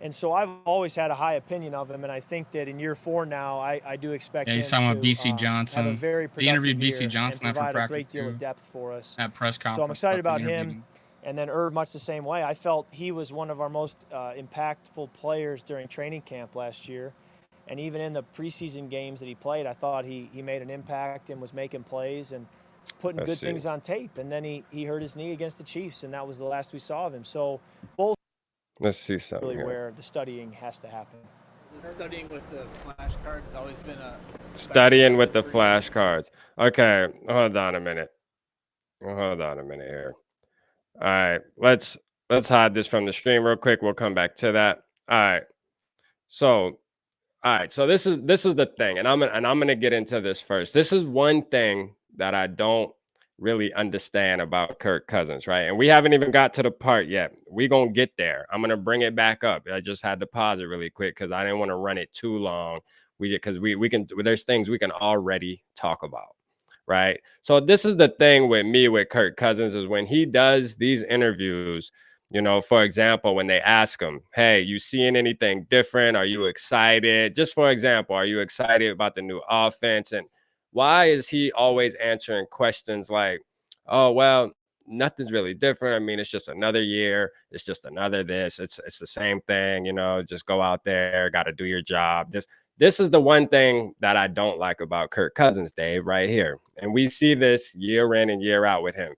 Speaker 3: And so I've always had a high opinion of him, and I think that in year 4 now, I do expect
Speaker 2: Yeah,
Speaker 3: him
Speaker 2: he's talking about
Speaker 3: to
Speaker 2: BC
Speaker 3: have a
Speaker 2: Johnson.
Speaker 3: very
Speaker 2: They interviewed
Speaker 3: productive
Speaker 2: BC
Speaker 3: year and
Speaker 2: Johnson after
Speaker 3: provide a
Speaker 2: practice
Speaker 3: great deal of
Speaker 2: too
Speaker 3: depth for us.
Speaker 2: at press
Speaker 3: So I'm
Speaker 2: conference.
Speaker 3: excited
Speaker 2: But they
Speaker 3: about
Speaker 2: interviewed
Speaker 3: him. And then Irv, much the same way. I felt he was one of our most impactful players during training camp last year. And even in the preseason games that he played, I thought he made an impact and was making plays and putting
Speaker 1: Let's
Speaker 3: good
Speaker 1: see.
Speaker 3: things on tape. And then he hurt his knee against the Chiefs, and that was the last we saw of him. So both
Speaker 1: Let's see something
Speaker 3: really
Speaker 1: here.
Speaker 3: where the studying has to happen.
Speaker 6: Studying with the flashcards has always been a
Speaker 1: Studying with the flashcards. Okay, hold on a minute. Hold on a minute here. All right, let's hide this from the stream real quick. We'll come back to that. All right. So, all right. So this is the thing, and I'm gonna get into this first. This is one thing that I don't really understand about Kirk Cousins, right? And we haven't even got to the part yet. We gonna get there. I'm gonna bring it back up. I just had to pause it really quick because I didn't want to run it too long. Because we can, there's things we can already talk about, right? So this is the thing with me with Kirk Cousins is when he does these interviews. You know, for example, when they ask him, hey, you seeing anything different? Are you excited? Just for example, are you excited about the new offense? And why is he always answering questions like, oh, well, nothing's really different. I mean, it's just another year. It's just another this. It's the same thing, you know, just go out there, got to do your job. This is the one thing that I don't like about Kirk Cousins, Dave, right here. And we see this year in and year out with him.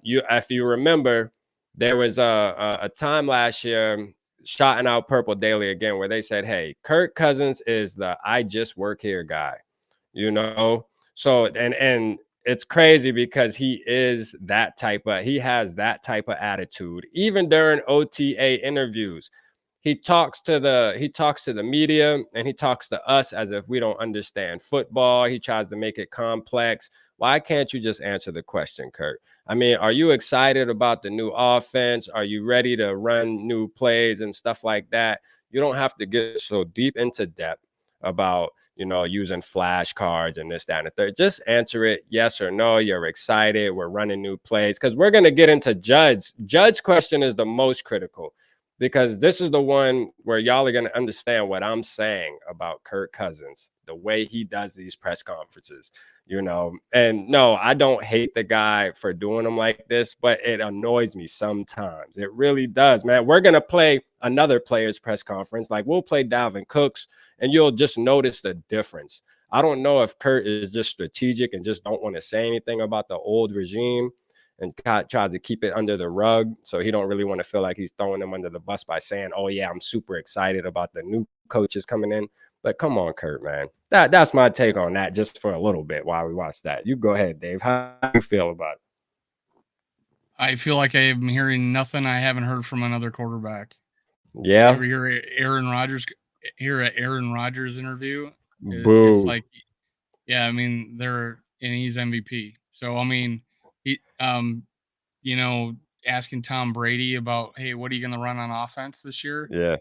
Speaker 1: If you remember, there was a time last year, shouting out Purple Daily again, where they said, hey, Kirk Cousins is the I just work here guy, you know? So, and it's crazy because he has that type of attitude, even during OTA interviews. He talks to the media and he talks to us as if we don't understand football. He tries to make it complex. Why can't you just answer the question, Kirk? I mean, are you excited about the new offense? Are you ready to run new plays and stuff like that? You don't have to get so deep into depth about, you know, using flashcards and this, that, and the third. Just answer it yes or no. You're excited. We're running new plays because we're going to get into Judd's. Judd's question is the most critical. because this is the one where y'all are going to understand what I'm saying about Kirk Cousins, the way he does these press conferences, you know. And no, I don't hate the guy for doing them like this, but it annoys me sometimes. It really does, man. We're going to play another player's press conference. Like, we'll play Dalvin Cook's, and you'll just notice the difference. I don't know if Kurt is just strategic and just don't want to say anything about the old regime and tries to keep it under the rug, so he don't really want to feel like he's throwing them under the bus by saying, oh yeah, I'm super excited about the new coaches coming in. But come on, Kurt, man. That's my take on that, just for a little bit while we watch that. You go ahead, Dave. How do you feel about it?
Speaker 2: I feel like I'm hearing nothing I haven't heard from another quarterback.
Speaker 1: Yeah.
Speaker 2: Ever hear Aaron Rodgers interview?
Speaker 1: Boo.
Speaker 2: It's like, yeah, I mean, he's MVP. So I mean, he you know, asking Tom Brady about, hey, what are you going to run on offense this year?
Speaker 1: Yeah.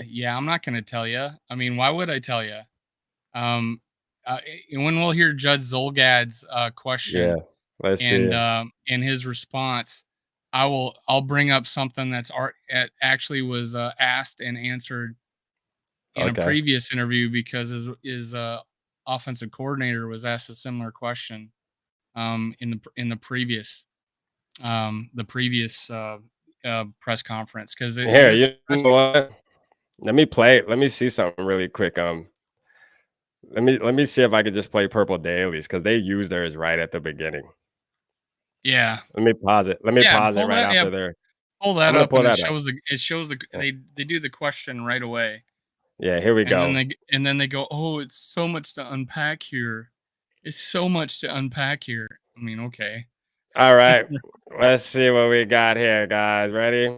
Speaker 2: Yeah, I'm not going to tell you. I mean, why would I tell you? When we'll hear Judge Zolgad's question,
Speaker 1: let's see.
Speaker 2: And his response, I'll bring up something that's actually was asked and answered in a previous interview, because his offensive coordinator was asked a similar question in the previous press conference. Because
Speaker 1: here, you know what? Let me see something really quick. Let me see if I could just play Purple Dailies, because they use theirs right at the beginning.
Speaker 2: Yeah.
Speaker 1: Let me pause it. Let me pause it right after there.
Speaker 2: Pull that up, and it shows they do the question right away.
Speaker 1: Yeah, here we go.
Speaker 2: And then they go, oh, it's so much to unpack here. It's so much to unpack here. I mean, okay.
Speaker 1: All right. Let's see what we got here, guys. Ready?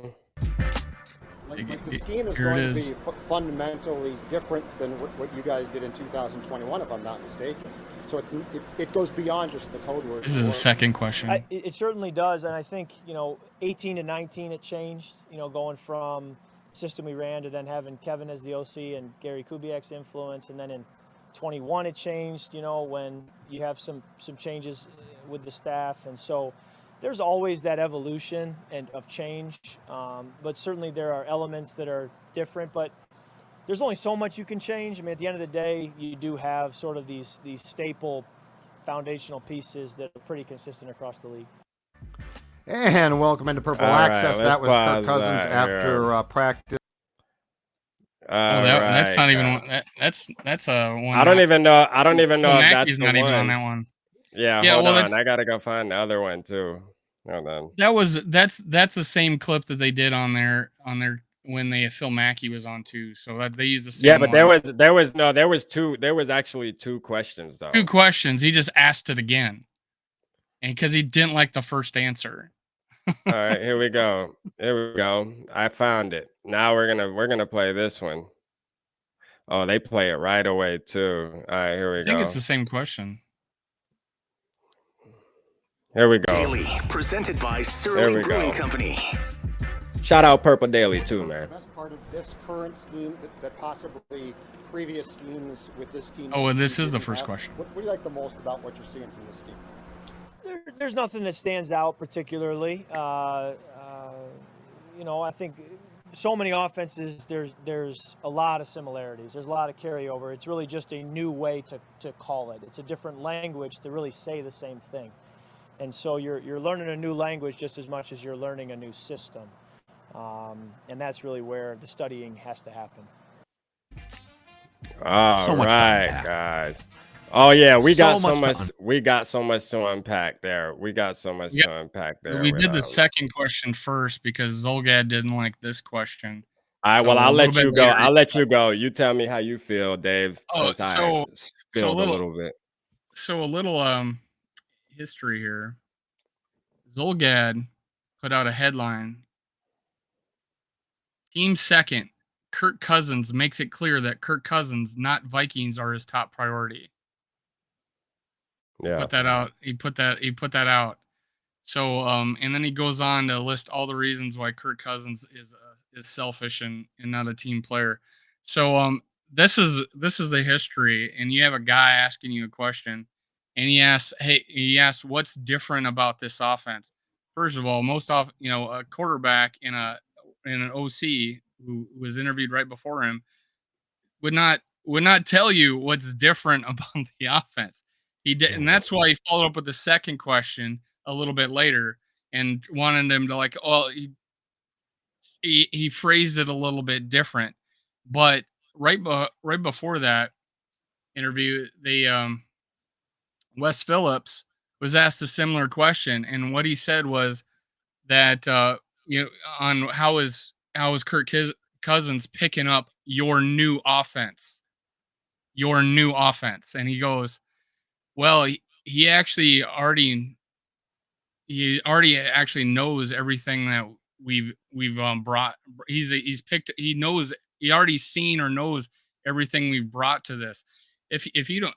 Speaker 7: Like the scheme is going to be fundamentally different than what you guys did in 2021, if I'm not mistaken. So it goes beyond just the code words.
Speaker 2: This is the second question.
Speaker 3: It certainly does, and I think 18 to 19 it changed. Going from the system we ran to then having Kevin as the OC and Gary Kubiak's influence, and then in 21 it changed. When you have some changes with the staff, and so there's always that evolution and of change. But certainly there are elements that are different, but there's only so much you can change. I mean, at the end of the day, you do have sort of these staple foundational pieces that are pretty consistent across the league.
Speaker 8: And welcome into Purple Access. That was Kirk Cousins after practice.
Speaker 2: That's not even one. That's a one.
Speaker 1: I don't even know if that's the
Speaker 2: not
Speaker 1: one.
Speaker 2: Even on that one.
Speaker 1: Yeah, hold on. I gotta go find the other one too. Hold on.
Speaker 2: That's the same clip that they did on their when Phil Mackey was on too. So that they used the same.
Speaker 1: Yeah, but there was actually two questions though.
Speaker 2: 2 questions. He just asked it again, and because he didn't like the first answer.
Speaker 1: All right, here we go. I found it. Now we're gonna play this one. Oh, they play it right away too. All right, here we go.
Speaker 2: I think it's the same question.
Speaker 1: Here we go.
Speaker 9: Daily, presented by Sterling Brewing Company.
Speaker 1: Shout out Purple Daily too, man.
Speaker 7: The best part of this current scheme that possibly previous schemes with this team.
Speaker 2: Oh, and this is the first question.
Speaker 7: What do you like the most about what you're seeing from this scheme?
Speaker 3: There's nothing that stands out particularly. I think so many offenses, there's a lot of similarities. There's a lot of carryover. It's really just a new way to call it. It's a different language to really say the same thing. And so you're learning a new language just as much as you're learning a new system. And that's really where the studying has to happen.
Speaker 1: All right, guys. Oh yeah, we got so much to unpack there. We did
Speaker 2: the second question first because Zolgad didn't like this question.
Speaker 1: All right, well, I'll let you go. I'll let you go. You tell me how you feel, Dave. Since I spilled a little bit.
Speaker 2: So a little history here. Zolgad put out a headline. Team second, Kirk Cousins makes it clear that Kirk Cousins, not Vikings, are his top priority.
Speaker 1: Yeah.
Speaker 2: Put that out. He put that out. So and then he goes on to list all the reasons why Kirk Cousins is selfish and not a team player. So this is the history, and you have a guy asking you a question, and he asks what's different about this offense. First of all, a quarterback in a an OC who was interviewed right before him would not tell you what's different about the offense. He did, and that's why he followed up with the second question a little bit later and wanted him to like, oh, he phrased it a little bit different. But right before that interview, Wes Phillips was asked a similar question, and what he said was that on how is Kirk Cousins picking up your new offense, and he goes, well, he already actually knows everything that we've brought. He knows, he already seen or knows everything we've brought to this. If you don't,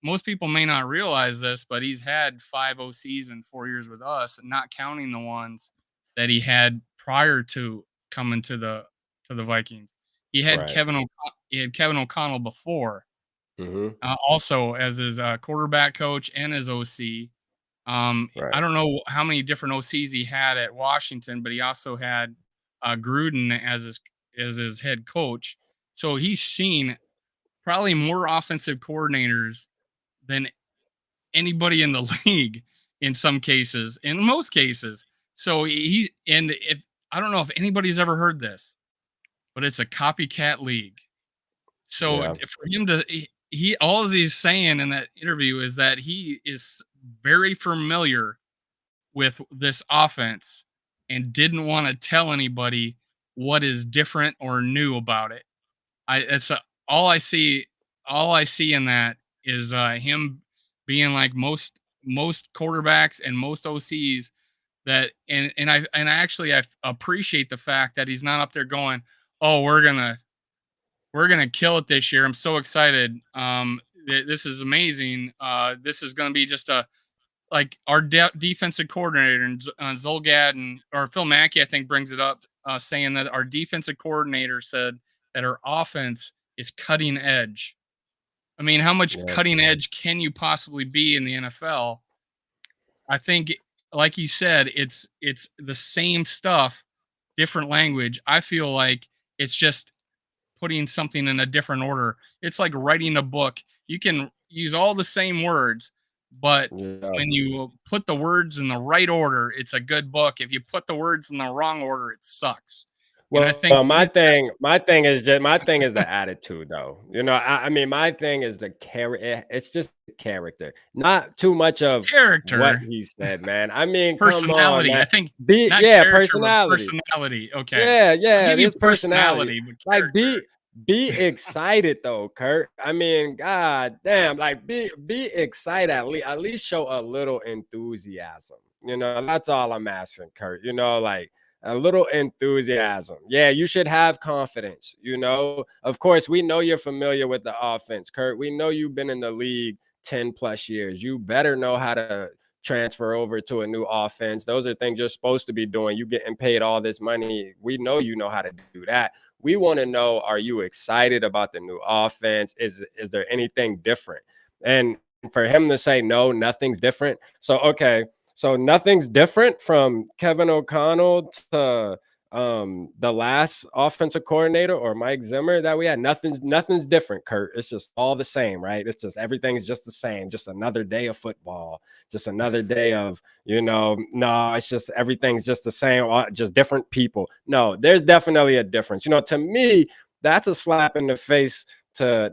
Speaker 2: most people may not realize this, but he's had 5 OCs in 4 years with us, not counting the ones that he had prior to coming to the Vikings. He had Kevin O'Connell before, also as his quarterback coach and his OC. I don't know how many different OCs he had at Washington, but he also had Gruden as his head coach. So he's seen probably more offensive coordinators than anybody in the league in some cases, in most cases. So I don't know if anybody's ever heard this, but it's a copycat league. So for him to, all he's saying in that interview is that he is very familiar with this offense and didn't want to tell anybody what is different or new about it. All I see in that is him being like most quarterbacks and most OCs that, and I appreciate the fact that he's not up there going, oh, we're gonna kill it this year. I'm so excited. This is amazing. This is gonna be just like our defensive coordinator and Zolgad or Phil Mackey, I think, brings it up, saying that our defensive coordinator said that our offense is cutting edge. I mean, how much cutting edge can you possibly be in the NFL? I think, like he said, it's the same stuff, different language. I feel like it's just putting something in a different order. It's like writing a book. You can use all the same words, but when you put the words in the right order, it's a good book. If you put the words in the wrong order, it sucks.
Speaker 1: Well, I think my thing is the attitude, though. I mean, my thing is the character. It's just the character, not too much of
Speaker 2: character.
Speaker 1: What he said, man. I mean,
Speaker 2: personality.
Speaker 1: Come on, man.
Speaker 2: I think
Speaker 1: personality.
Speaker 2: Personality. Okay.
Speaker 1: His personality. Like,
Speaker 2: character.
Speaker 1: Be excited though, Kurt. I mean, god damn, like be excited, at least show a little enthusiasm. That's all I'm asking, Kurt. Like a little enthusiasm. Yeah, you should have confidence. Of course, we know you're familiar with the offense, Kurt. We know you've been in the league 10 plus years. You better know how to transfer over to a new offense. Those are things you're supposed to be doing. You getting paid all this money. We know you know how to do that. We want to know, are you excited about the new offense? Is there anything different? And for him to say, no, nothing's different. So, okay. So nothing's different from Kevin O'Connell to the last offensive coordinator or Mike Zimmer that we had. Nothing's different, Kurt. It's just all the same, right? It's just everything's just the same. Just another day of football. Just another day of, no, it's just everything's just the same, just different people. No, there's definitely a difference. To me, that's a slap in the face to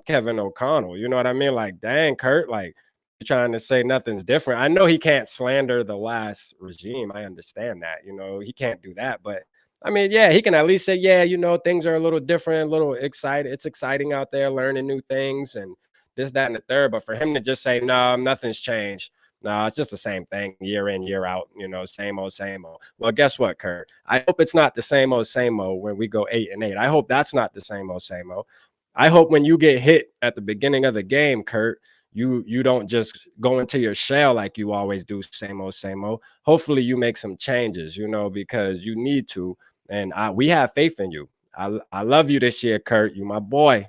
Speaker 1: Kevin O'Connell. You know what I mean? Like, dang, Kurt, like, you're trying to say nothing's different. I know he can't slander the last regime. I understand that. He can't do that. But I mean, yeah, he can at least say, yeah, things are a little different, a little excited. It's exciting out there, learning new things and this, that, and the third. But for him to just say, no, nothing's changed. No, it's just the same thing year in, year out, same old, same old. Well, guess what, Kurt? I hope it's not the same old when we go 8-8. I hope that's not the same old. I hope when you get hit at the beginning of the game, Kurt, you don't just go into your shell like you always do, same old. Hopefully you make some changes, because you need to. And we have faith in you. I love you this year, Kurt. You my boy,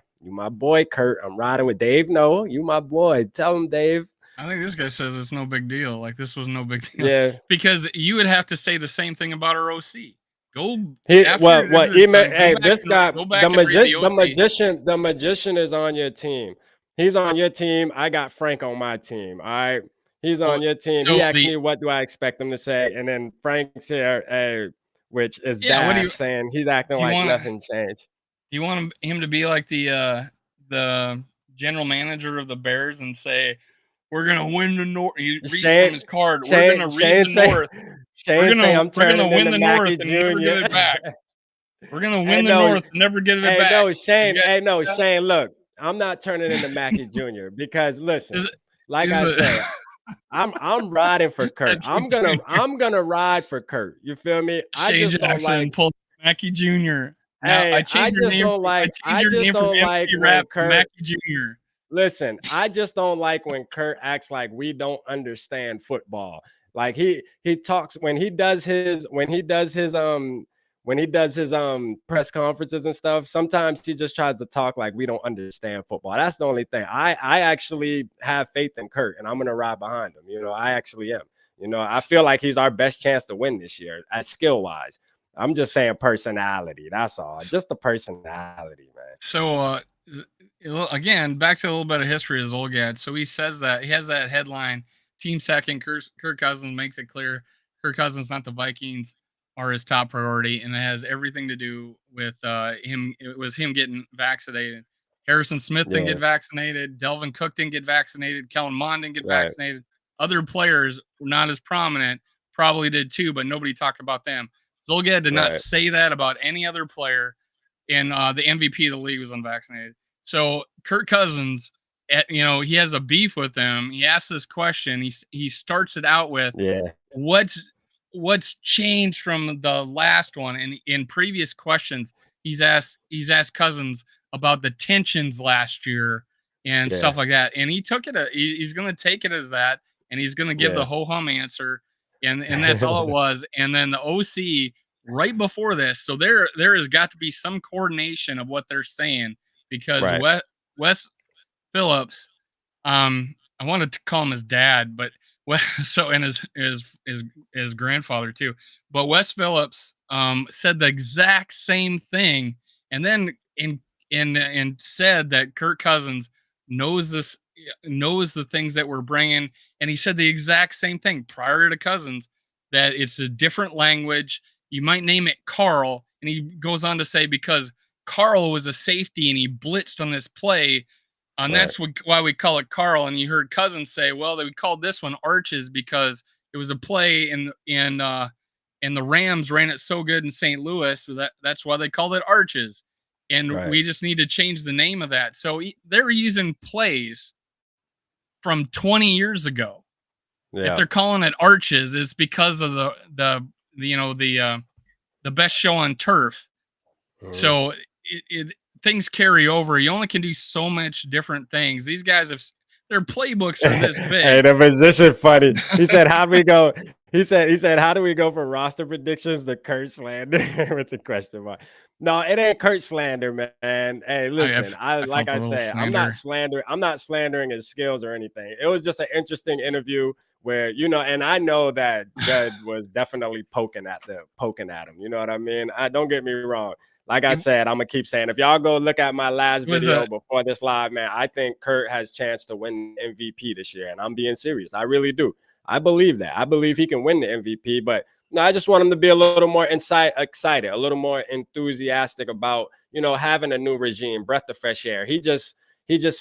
Speaker 1: Kurt. I'm riding with Dave. No, you my boy. Tell him, Dave.
Speaker 2: I think this guy says it's no big deal. Like, this was no big deal.
Speaker 1: Yeah.
Speaker 2: Because you would have to say the same thing about our OC.
Speaker 1: This guy, the
Speaker 2: OT.
Speaker 1: magician is on your team. He's on your team. I got Frank on my team. All right. He's on your team. He asked me what do I expect him to say, and then Frank's here, which is saying he's acting like nothing changed.
Speaker 2: Do you want him to be like the general manager of the Bears and say, "We're gonna win the North"? He reads from his card. We're gonna read the North.
Speaker 1: We're gonna
Speaker 2: win the North and never get it back. We're gonna win the North and never get it back.
Speaker 1: Shane. Look, I'm not turning into Mackey Jr. because listen, I said, I'm riding for Kurt. I'm gonna ride for Kurt. You feel me?
Speaker 2: Shane Jackson pulled Mackey Jr. Now, I changed your name from MC Rap to Mackey Jr.
Speaker 1: Listen, I just don't like when Kurt acts like we don't understand football. Like he talks when he does his press conferences and stuff. Sometimes he just tries to talk like we don't understand football. That's the only thing. I actually have faith in Kurt, and I'm gonna ride behind him. You know, I actually am. You know, I feel like he's our best chance to win this year, as skill wise. I'm just saying personality. That's all. Just the personality, man.
Speaker 2: So again, back to a little bit of history of Zolgad. So he says that he has that headline. Team second, Kirk Cousins makes it clear Kirk Cousins, not the Vikings, are his top priority, and it has everything to do with him. It was him getting vaccinated. Harrison Smith didn't get vaccinated. Delvin Cook didn't get vaccinated. Kellen Mond didn't get vaccinated. Other players were not as prominent, probably did too, but nobody talked about them. Zolgad did not say that about any other player, and the MVP of the league was unvaccinated. So Kirk Cousins, he has a beef with them. He asks this question. He starts it out with, what's changed from the last one? And in previous questions, he's asked Cousins about the tensions last year and stuff like that. And he took it. He's going to take it as that, and he's going to give the ho hum answer. And that's all it was. And then the OC right before this. So there has got to be some coordination of what they're saying, because Wes Phillips, I wanted to call him his dad, but and his grandfather too. But Wes Phillips said the exact same thing, and then and said that Kirk Cousins knows the things that we're bringing, and he said the exact same thing prior to Cousins, that it's a different language. You might name it Carl, and he goes on to say because Carl was a safety and he blitzed on this play. And that's why we call it Carl. And you heard Cousins say, well, we called this one Arches because it was a play and the Rams ran it so good in St. Louis. So that's why they called it Arches. And we just need to change the name of that. So they're using plays from 20 years ago. If they're calling it Arches, it's because of the best show on turf. So things carry over. You only can do so much different things. These guys their playbooks are this big.
Speaker 1: Hey, the position funny. He said, how do we go? He said, how do we go from roster predictions to Kurt slander with the question mark? No, it ain't Kurt slander, man. Hey, listen, I'm not slandering his skills or anything. It was just an interesting interview where, and I know that Judd was definitely poking at him. You know what I mean? Don't get me wrong. Like I said, I'm gonna keep saying, if y'all go look at my last video before this live, man, I think Kurt has a chance to win MVP this year, and I'm being serious. I really do. I believe that. I believe he can win the MVP, but no, I just want him to be a little more excited, a little more enthusiastic about, having a new regime, breath of fresh air. He just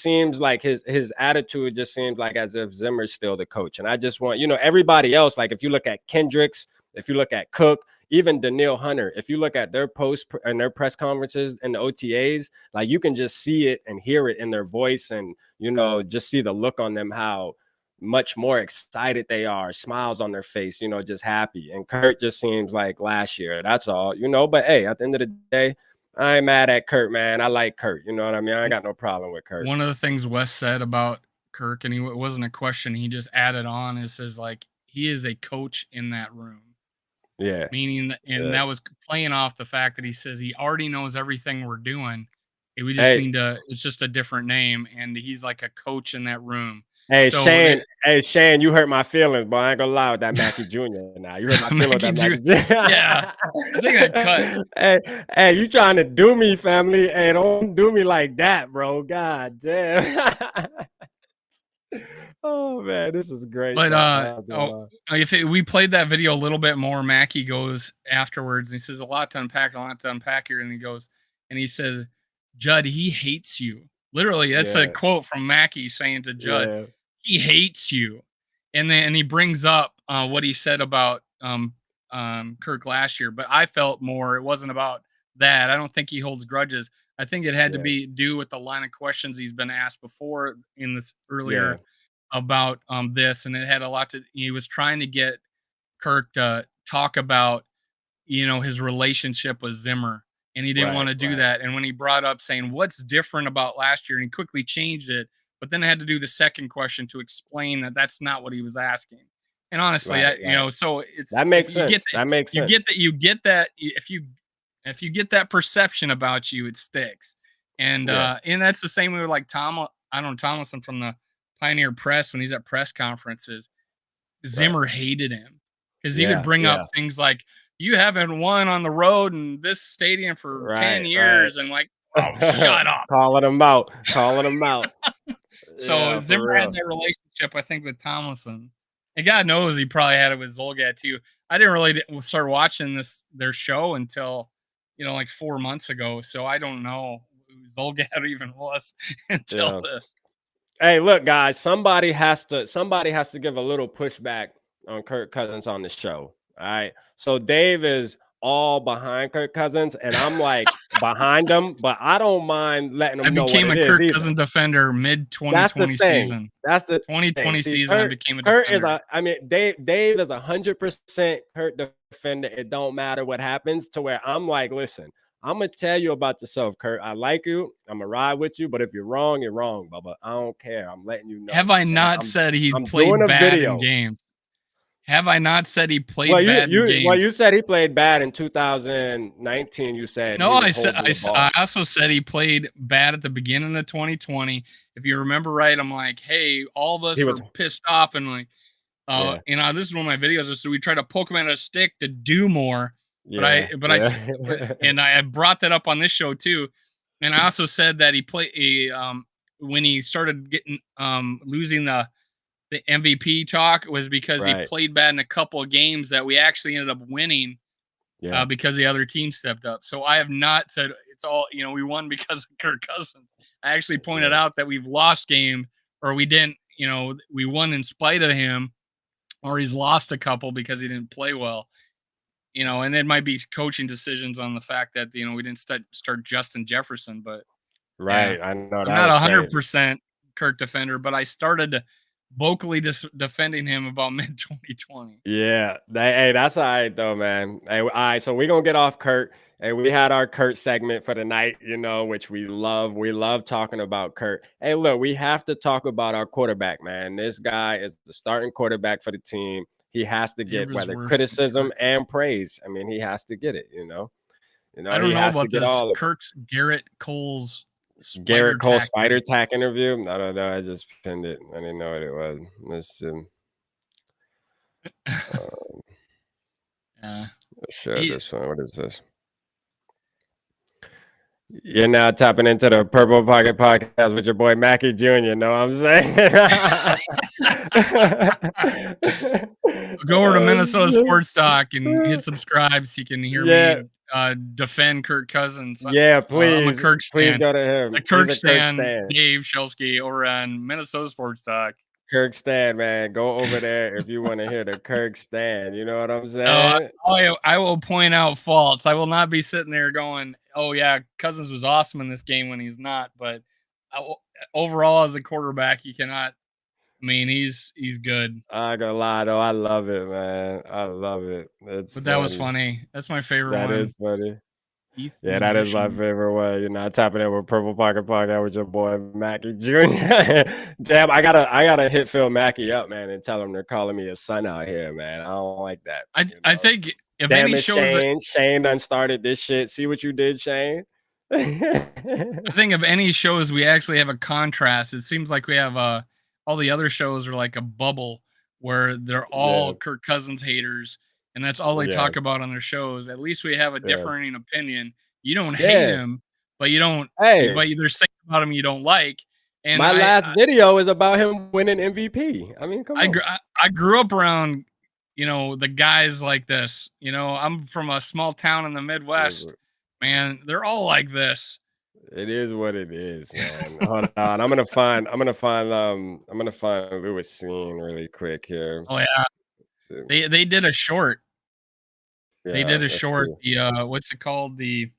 Speaker 1: seems like his attitude just seems like as if Zimmer's still the coach, and I just want, everybody else, like if you look at Kendricks, if you look at Cook, even Daniil Hunter, if you look at their post and their press conferences and the OTAs, like you can just see it and hear it in their voice, and just see the look on them, how much more excited they are, smiles on their face, just happy. And Kurt just seems like last year. That's all, but hey, at the end of the day, I ain't mad at Kurt, man. I like Kurt. You know what I mean? I ain't got no problem with Kurt.
Speaker 2: One of the things Wes said about Kirk, and it wasn't a question, he just added on, it says like he is a coach in that room.
Speaker 1: Yeah.
Speaker 2: Meaning, that was playing off the fact that he says he already knows everything we're doing. We just need to, it's just a different name. And he's like a coach in that room.
Speaker 1: Hey,
Speaker 2: So
Speaker 1: Shane. Hey, Shane, you hurt my feelings, but I ain't gonna lie with that Mackie Jr. Now you hurt my feelings with that Mackie Jr.
Speaker 2: Yeah, I think that cut.
Speaker 1: Hey, you trying to do me, family? Hey, don't do me like that, bro. God damn. Oh man, this is great.
Speaker 2: But we played that video a little bit more, Mackie goes afterwards and he says a lot to unpack here, and he says, Judd, he hates you. Literally, that's a quote from Mackie saying to Judd, he hates you. And then he brings up what he said about Kirk last year, but I felt more it wasn't about that. I don't think he holds grudges. I think it had to do with the line of questions he's been asked before in this earlier about this, and it had a lot to. He was trying to get Kirk to talk about, his relationship with Zimmer, and he didn't want to do that. And when he brought up saying what's different about last year, and he quickly changed it, but then I had to do the second question to explain that that's not what he was asking. And honestly, so it's
Speaker 1: that makes sense. That makes sense.
Speaker 2: You get that if you get that perception about you, it sticks. And and that's the same way with like Tomlinson from the Pioneer Press when he's at press conferences. Zimmer hated him because he would bring up things like, you haven't won on the road in this stadium for 10 years. And like, oh, shut up.
Speaker 1: Calling him out.
Speaker 2: So Zimmer had that relationship, I think, with Tomlinson. And God knows he probably had it with Zolgad too. I didn't really start watching their show until, like 4 months ago. So I don't know who Zolgad even was until this.
Speaker 1: Hey, look, guys, somebody has to give a little pushback on Kirk Cousins on the show. All right. So Dave is all behind Kirk Cousins, and I'm like behind him, but I don't mind letting him know what it is.
Speaker 2: I became a Kirk Cousins defender mid-2020 season.
Speaker 1: That's the
Speaker 2: 2020 season. I became a defender.
Speaker 1: Dave is 100% Kirk defender. It don't matter what happens, to where I'm like, listen, I'm going to tell you about yourself, Kurt. I like you. I'm going to ride with you. But if you're wrong, you're wrong, Bubba. I don't care. I'm letting you know.
Speaker 2: Have I not said he played bad in games? Have I not said he played bad in games?
Speaker 1: Well, you said he played bad in 2019. You said.
Speaker 2: No, I also said he played bad at the beginning of 2020. If you remember right, I'm like, hey, all of us were pissed off. And like, this is one of my videos. So we try to poke him at a stick to do more. I brought that up on this show too, and I also said that he played when he started getting losing the MVP talk was because he played bad in a couple of games that we actually ended up winning because the other team stepped up. So I have not said it's all we won because of Kirk Cousins. I actually pointed out that we've lost game, or we didn't we won in spite of him, or he's lost a couple because he didn't play well. And it might be coaching decisions on the fact that, we didn't start Justin Jefferson, but
Speaker 1: I know
Speaker 2: I'm not 100% Kirk defender, but I started vocally defending him about mid-2020.
Speaker 1: Yeah. Hey, that's all right though, man. Hey, all right. So we're going to get off Kurt. Hey, we had our Kurt segment for the night, which we love. We love talking about Kurt. Hey, look, we have to talk about our quarterback, man. This guy is the starting quarterback for the team. He has to get whether criticism and praise. I mean, he has to get it, I don't
Speaker 2: know about this. Kirk's Garrett Cole's
Speaker 1: Spider Tack interview. I don't know. I just pinned it. I didn't know what it was. Let's see. Let's share this one. What is this? You're now tapping into the Purple Pocket Podcast with your boy Mackie Jr. Know what I'm saying?
Speaker 2: Go over to Minnesota Sports Talk and hit subscribe so you can hear me defend Kirk Cousins.
Speaker 1: Yeah, please.
Speaker 2: I'm a Kirk stan.
Speaker 1: Please go to him.
Speaker 2: A Kirk stan, Dave Shelsky over on Minnesota Sports Talk.
Speaker 1: Kirk stan, man. Go over there if you want to hear the Kirk stan. You know what I'm saying?
Speaker 2: I will point out faults. I will not be sitting there going, oh, yeah, Cousins was awesome in this game when he's not. But overall, as a quarterback, you cannot. I mean, he's good.
Speaker 1: I ain't gonna lie, though. I love it, man. I love it.
Speaker 2: That was funny. That's my favorite one.
Speaker 1: That is funny. Yeah, that is my favorite way. Tapping in with Purple Pocket Podcast with your boy Mackie Jr. Damn, I gotta hit Phil Mackey up, man, and tell him they're calling me a son out here, man. I don't like that.
Speaker 2: I think if
Speaker 1: damn
Speaker 2: any
Speaker 1: it,
Speaker 2: shows
Speaker 1: Shane done started this shit. See what you did, Shane?
Speaker 2: I think of any shows we actually have a contrast. It seems like we have a all the other shows are like a bubble where they're all Kirk Cousins haters, and that's all they talk about on their shows. At least we have a differing opinion. You don't hate him, but you don't. But there's things about him you don't like. And
Speaker 1: my last video is about him winning MVP. I mean, come on.
Speaker 2: I grew up around, the guys like this. I'm from a small town in the Midwest. Man, they're all like this.
Speaker 1: It is what it is, man. Hold on. I'm gonna find Lewis Scene really quick here.
Speaker 2: Oh yeah. They did a short. They did a short. The what's it called? The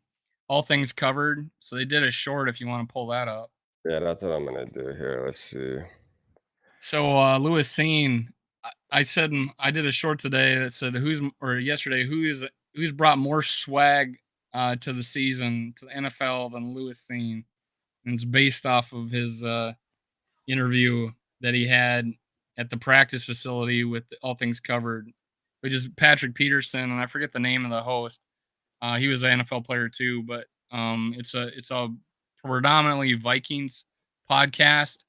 Speaker 2: All Things Covered. So they did a short if you want to pull that up.
Speaker 1: Yeah, that's what I'm gonna do here. Let's see.
Speaker 2: So Lewis Scene, I said I did a short today that said yesterday who's brought more swag to the season, to the NFL, than Lewis Scene. And it's based off of his interview that he had at the practice facility with All Things Covered, which is Patrick Peterson, and I forget the name of the host. He was an NFL player too, but it's a predominantly Vikings podcast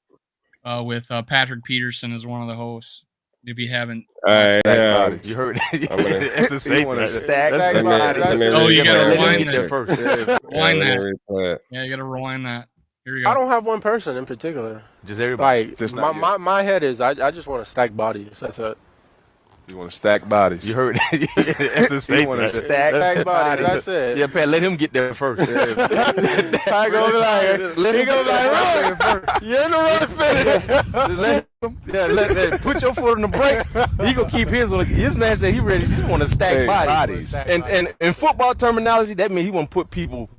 Speaker 2: with Patrick Peterson as one of the hosts. If you haven't,
Speaker 10: you heard it's the same one. Stack.
Speaker 2: Oh, you gotta rewind that first. Rewind that. Yeah, you gotta rewind that. Here we go.
Speaker 11: I don't have one person in particular.
Speaker 10: Just everybody.
Speaker 11: Like my head is I just want to stack bodies. That's it.
Speaker 10: You want to stack bodies. You heard it. It's the same one.
Speaker 11: Stack bodies. That's it.
Speaker 10: Yeah, Pat, let him get there first.
Speaker 11: I go like, let him go like, run. You're in the run finish.
Speaker 10: Let put your foot on the brake. He gonna keep his. His man said he ready. He want to stack bodies. And in football terminology, that means he want to put people.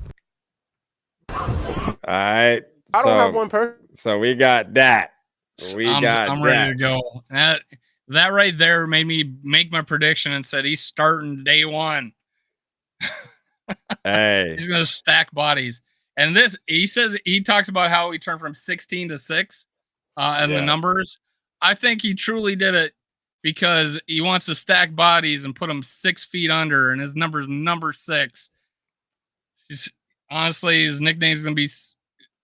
Speaker 1: All right.
Speaker 11: I don't have one person.
Speaker 1: So we got that.
Speaker 2: I'm ready to go. That right there made me make my prediction and said he's starting day one.
Speaker 1: Hey,
Speaker 2: he's gonna stack bodies. And he talks about how he turned from 16 to 6 and the numbers. I think he truly did it because he wants to stack bodies and put them 6 feet under, and his number's number 6. Honestly, his nickname's gonna be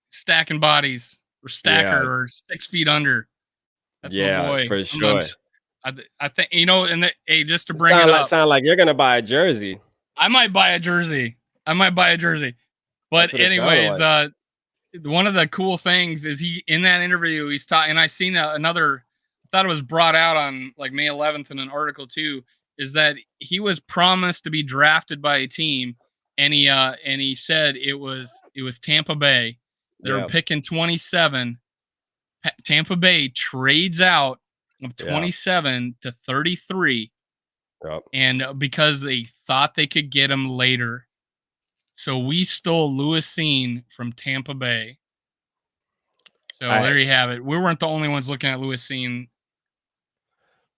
Speaker 2: Stacking Bodies or Stacker or 6 feet under. That's my boy.
Speaker 1: For sure.
Speaker 2: I think and just to bring it up,
Speaker 1: sound like you're gonna buy a jersey.
Speaker 2: I might buy a jersey. But anyways, one of the cool things is he in that interview he's talking, and I seen another. I thought it was brought out on like May 11th in an article too. Is that he was promised to be drafted by a team, and he said it was Tampa Bay. They were picking 27. Tampa Bay trades out of 27 to 33, and because they thought they could get him later. So we stole Lewis Scene from Tampa Bay. So there you have it. We weren't the only ones looking at Lewis Scene.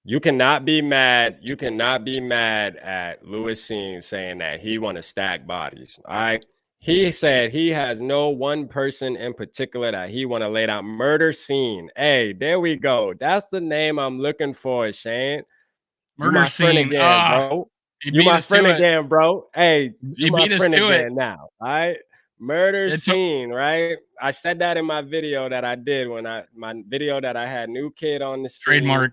Speaker 1: You cannot be mad. You cannot be mad at Lewis Scene saying that he want to stack bodies. All right. He said he has no one person in particular that he want to lay down. Murder Scene. Hey, there we go. That's the name I'm looking for, Shane.
Speaker 2: Murder Scene
Speaker 1: again, bro. You my friend again, bro. Hey, you my friend again now. All right. Murder Scene, right? I said that in my video that I did my video that I had new kid on the scene.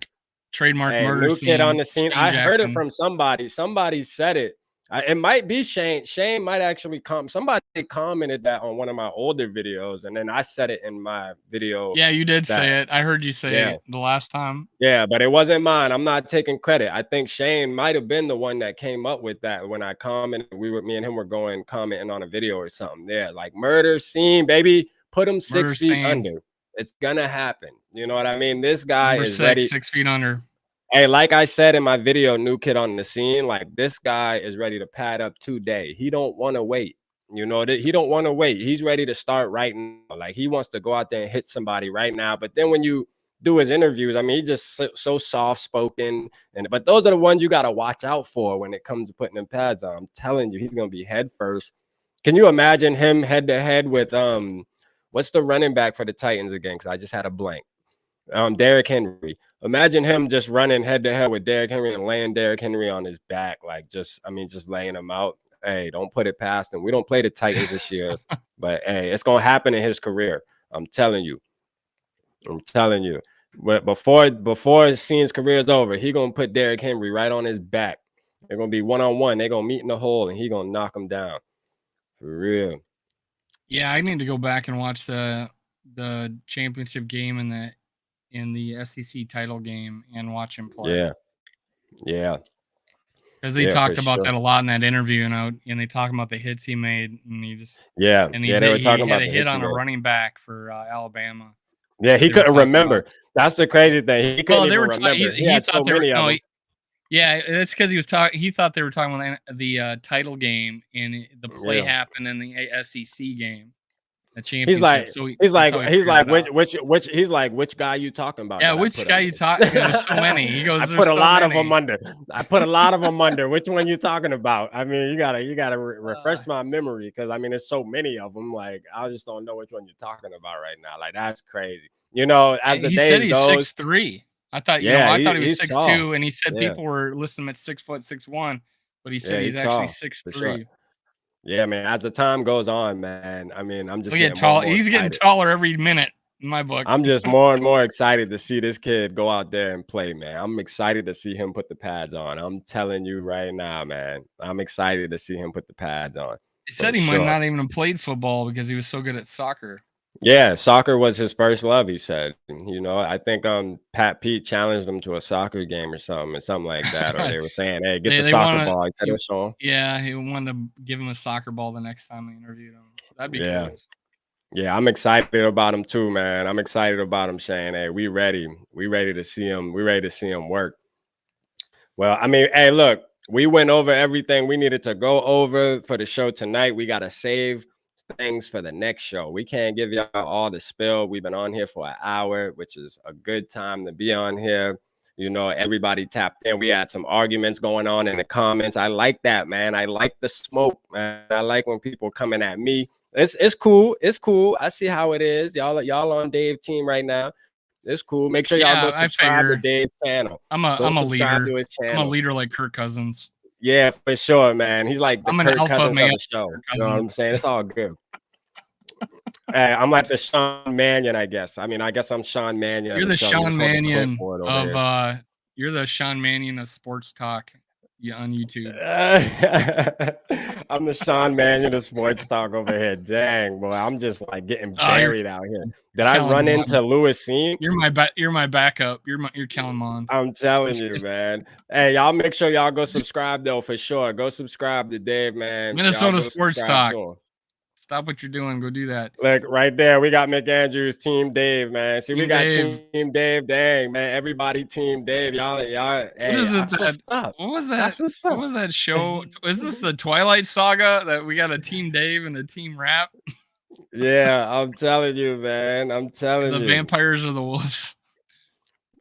Speaker 2: Trademark Murder
Speaker 1: new
Speaker 2: Scene.
Speaker 1: Kid on the scene.
Speaker 2: Shane
Speaker 1: I
Speaker 2: Jackson.
Speaker 1: heard it from somebody. Somebody said it. It might be Shane. Shane might actually somebody commented that on one of my older videos, and then I said it in my video.
Speaker 2: Yeah, you did say it. I heard you say it the last time.
Speaker 1: Yeah, but it wasn't mine. I'm not taking credit. I think Shane might have been the one that came up with that when I commented. Me and him were commenting on a video or something. Yeah, like Murder Scene, baby. Put him 6 feet under. It's gonna happen. You know what I mean? This guy is ready.
Speaker 2: 6 feet under.
Speaker 1: Hey, like I said in my video, new kid on the scene, like this guy is ready to pad up today. He don't want to wait. You know, he don't want to wait. He's ready to start right now. Like he wants to go out there and hit somebody right now. But then when you do his interviews, I mean, he's just so soft spoken. But those are the ones you got to watch out for when it comes to putting them pads on. I'm telling you, he's going to be head first. Can you imagine him head to head with what's the running back for the Titans again? Because I just had a blank. Derrick Henry. Imagine him just running head to head with Derrick Henry and laying Derrick Henry on his back, like just laying him out. Hey, don't put it past him. We don't play the Titans this year, but hey, it's gonna happen in his career. I'm telling you. But before Scene's career is over, he gonna put Derrick Henry right on his back. They're gonna be 1-on-1. They're gonna meet in the hole, and he gonna knock him down. For real.
Speaker 2: Yeah, I need to go back and watch the championship game and the SEC title game and watch him play.
Speaker 1: Yeah.
Speaker 2: Because they talked about that a lot in that interview, and they talk about the hits he made, and he just
Speaker 1: they were talking about
Speaker 2: a hit on a running back for Alabama.
Speaker 1: Yeah, he couldn't remember. That's the crazy thing. He couldn't even remember. He had so many of them.
Speaker 2: Yeah, that's because he was talking. He thought they were talking about the title game, and the play happened in the SEC game, the championship.
Speaker 1: He's like, which guy you talking about?
Speaker 2: Yeah, which guy you talking? There's so many. He goes,
Speaker 1: I put a lot of them under. I put a lot of them under. Which one you talking about? I mean, you gotta refresh my memory, because I mean, there's so many of them. Like, I just don't know which one you're talking about right now. Like, that's crazy. As the days goes,
Speaker 2: 6'3". I thought, I thought he was 6'2", and he said people were listing him at 6'6'1", but he said he's actually 6'3".
Speaker 1: Sure. Yeah, man. As the time goes on, man, I mean, I'm just
Speaker 2: getting tall. He's getting taller every minute in my book.
Speaker 1: I'm just more and more excited to see this kid go out there and play, man. I'm excited to see him put the pads on. I'm telling you right now, man. I'm excited to see him put the pads on.
Speaker 2: He said he might not even have played football because he was so good at soccer.
Speaker 1: Yeah, soccer was his first love, he said. I think Pat Pete challenged him to a soccer game or something like that. Or they were saying, hey, get the soccer ball. He said, so.
Speaker 2: Yeah, he wanted to give him a soccer ball the next time they interviewed him. That'd be cool.
Speaker 1: Yeah, I'm excited about him too, man. I'm excited about him saying, hey, we ready. We ready to see him. We ready to see him work. Well, I mean, hey, look, we went over everything we needed to go over for the show tonight. We got to save things for the next show. We can't give y'all all the spill. We've been on here for an hour, which is a good time to be on here. Everybody tapped in. We had some arguments going on in the comments. I like that, man. I like the smoke, man. I like when people coming at me. It's cool. It's cool. I see how it is. Y'all on Dave's team right now. It's cool. Make sure y'all go subscribe to Dave's channel.
Speaker 2: I'm a leader. I'm a leader like Kirk Cousins.
Speaker 1: Yeah, for sure, man. He's like the Kirk Cousins of the show. You know what I'm saying? It's all good. Hey, I'm like the Sean Mannion, I guess. I mean, I guess I'm Sean Mannion.
Speaker 2: You're the Sean Mannion of you're the Sean Mannion of sports talk on YouTube.
Speaker 1: I'm the Sean Mannion of sports talk over here. Dang, boy, I'm just like getting buried out here. Did I run into Louis Seam?
Speaker 2: You're my backup. You're Kellen Mond.
Speaker 1: I'm telling you, man. Hey, y'all make sure y'all go subscribe though, for sure. Go subscribe to Dave, man.
Speaker 2: Minnesota Sports Talk. Stop what you're doing. Go do that.
Speaker 1: Look, right there. We got McAndrews, Team Dave, man. See, we got Team Dave. Dang, man. Everybody Team Dave. Y'all. Hey,
Speaker 2: what was that? What was that show? Is this the Twilight Saga that we got a Team Dave and a Team Rap?
Speaker 1: Yeah, I'm telling you, man. I'm telling you.
Speaker 2: The vampires or the wolves?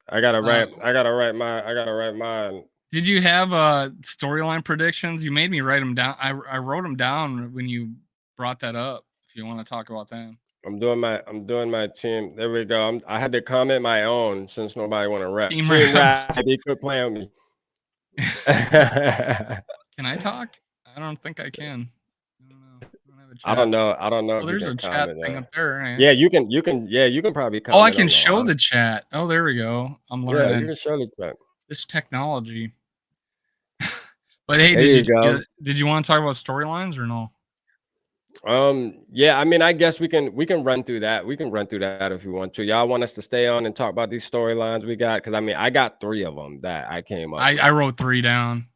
Speaker 1: I gotta write mine.
Speaker 2: Did you have storyline predictions? You made me write them down. I wrote them down when you brought that up. If you want to talk about them,
Speaker 1: I'm doing my team. There we go. I had to comment my own since nobody want to rap.
Speaker 2: Team rap.
Speaker 1: He could play on me.
Speaker 2: Can I talk? I don't think I can.
Speaker 1: I don't know.
Speaker 2: Well, there's a chat thing up there. Right?
Speaker 1: Yeah, you can. Yeah, you can probably.
Speaker 2: Oh, I can show the chat. Oh, there we go. I'm learning.
Speaker 1: Yeah, you can show the chat.
Speaker 2: This technology. But hey, did you want to talk about storylines or no?
Speaker 1: Yeah, I mean, I guess we can run through that. We can run through that if you want to. Y'all want us to stay on and talk about these storylines we got? Because I mean, I got 3 of them that I came up with.
Speaker 2: I wrote 3 down.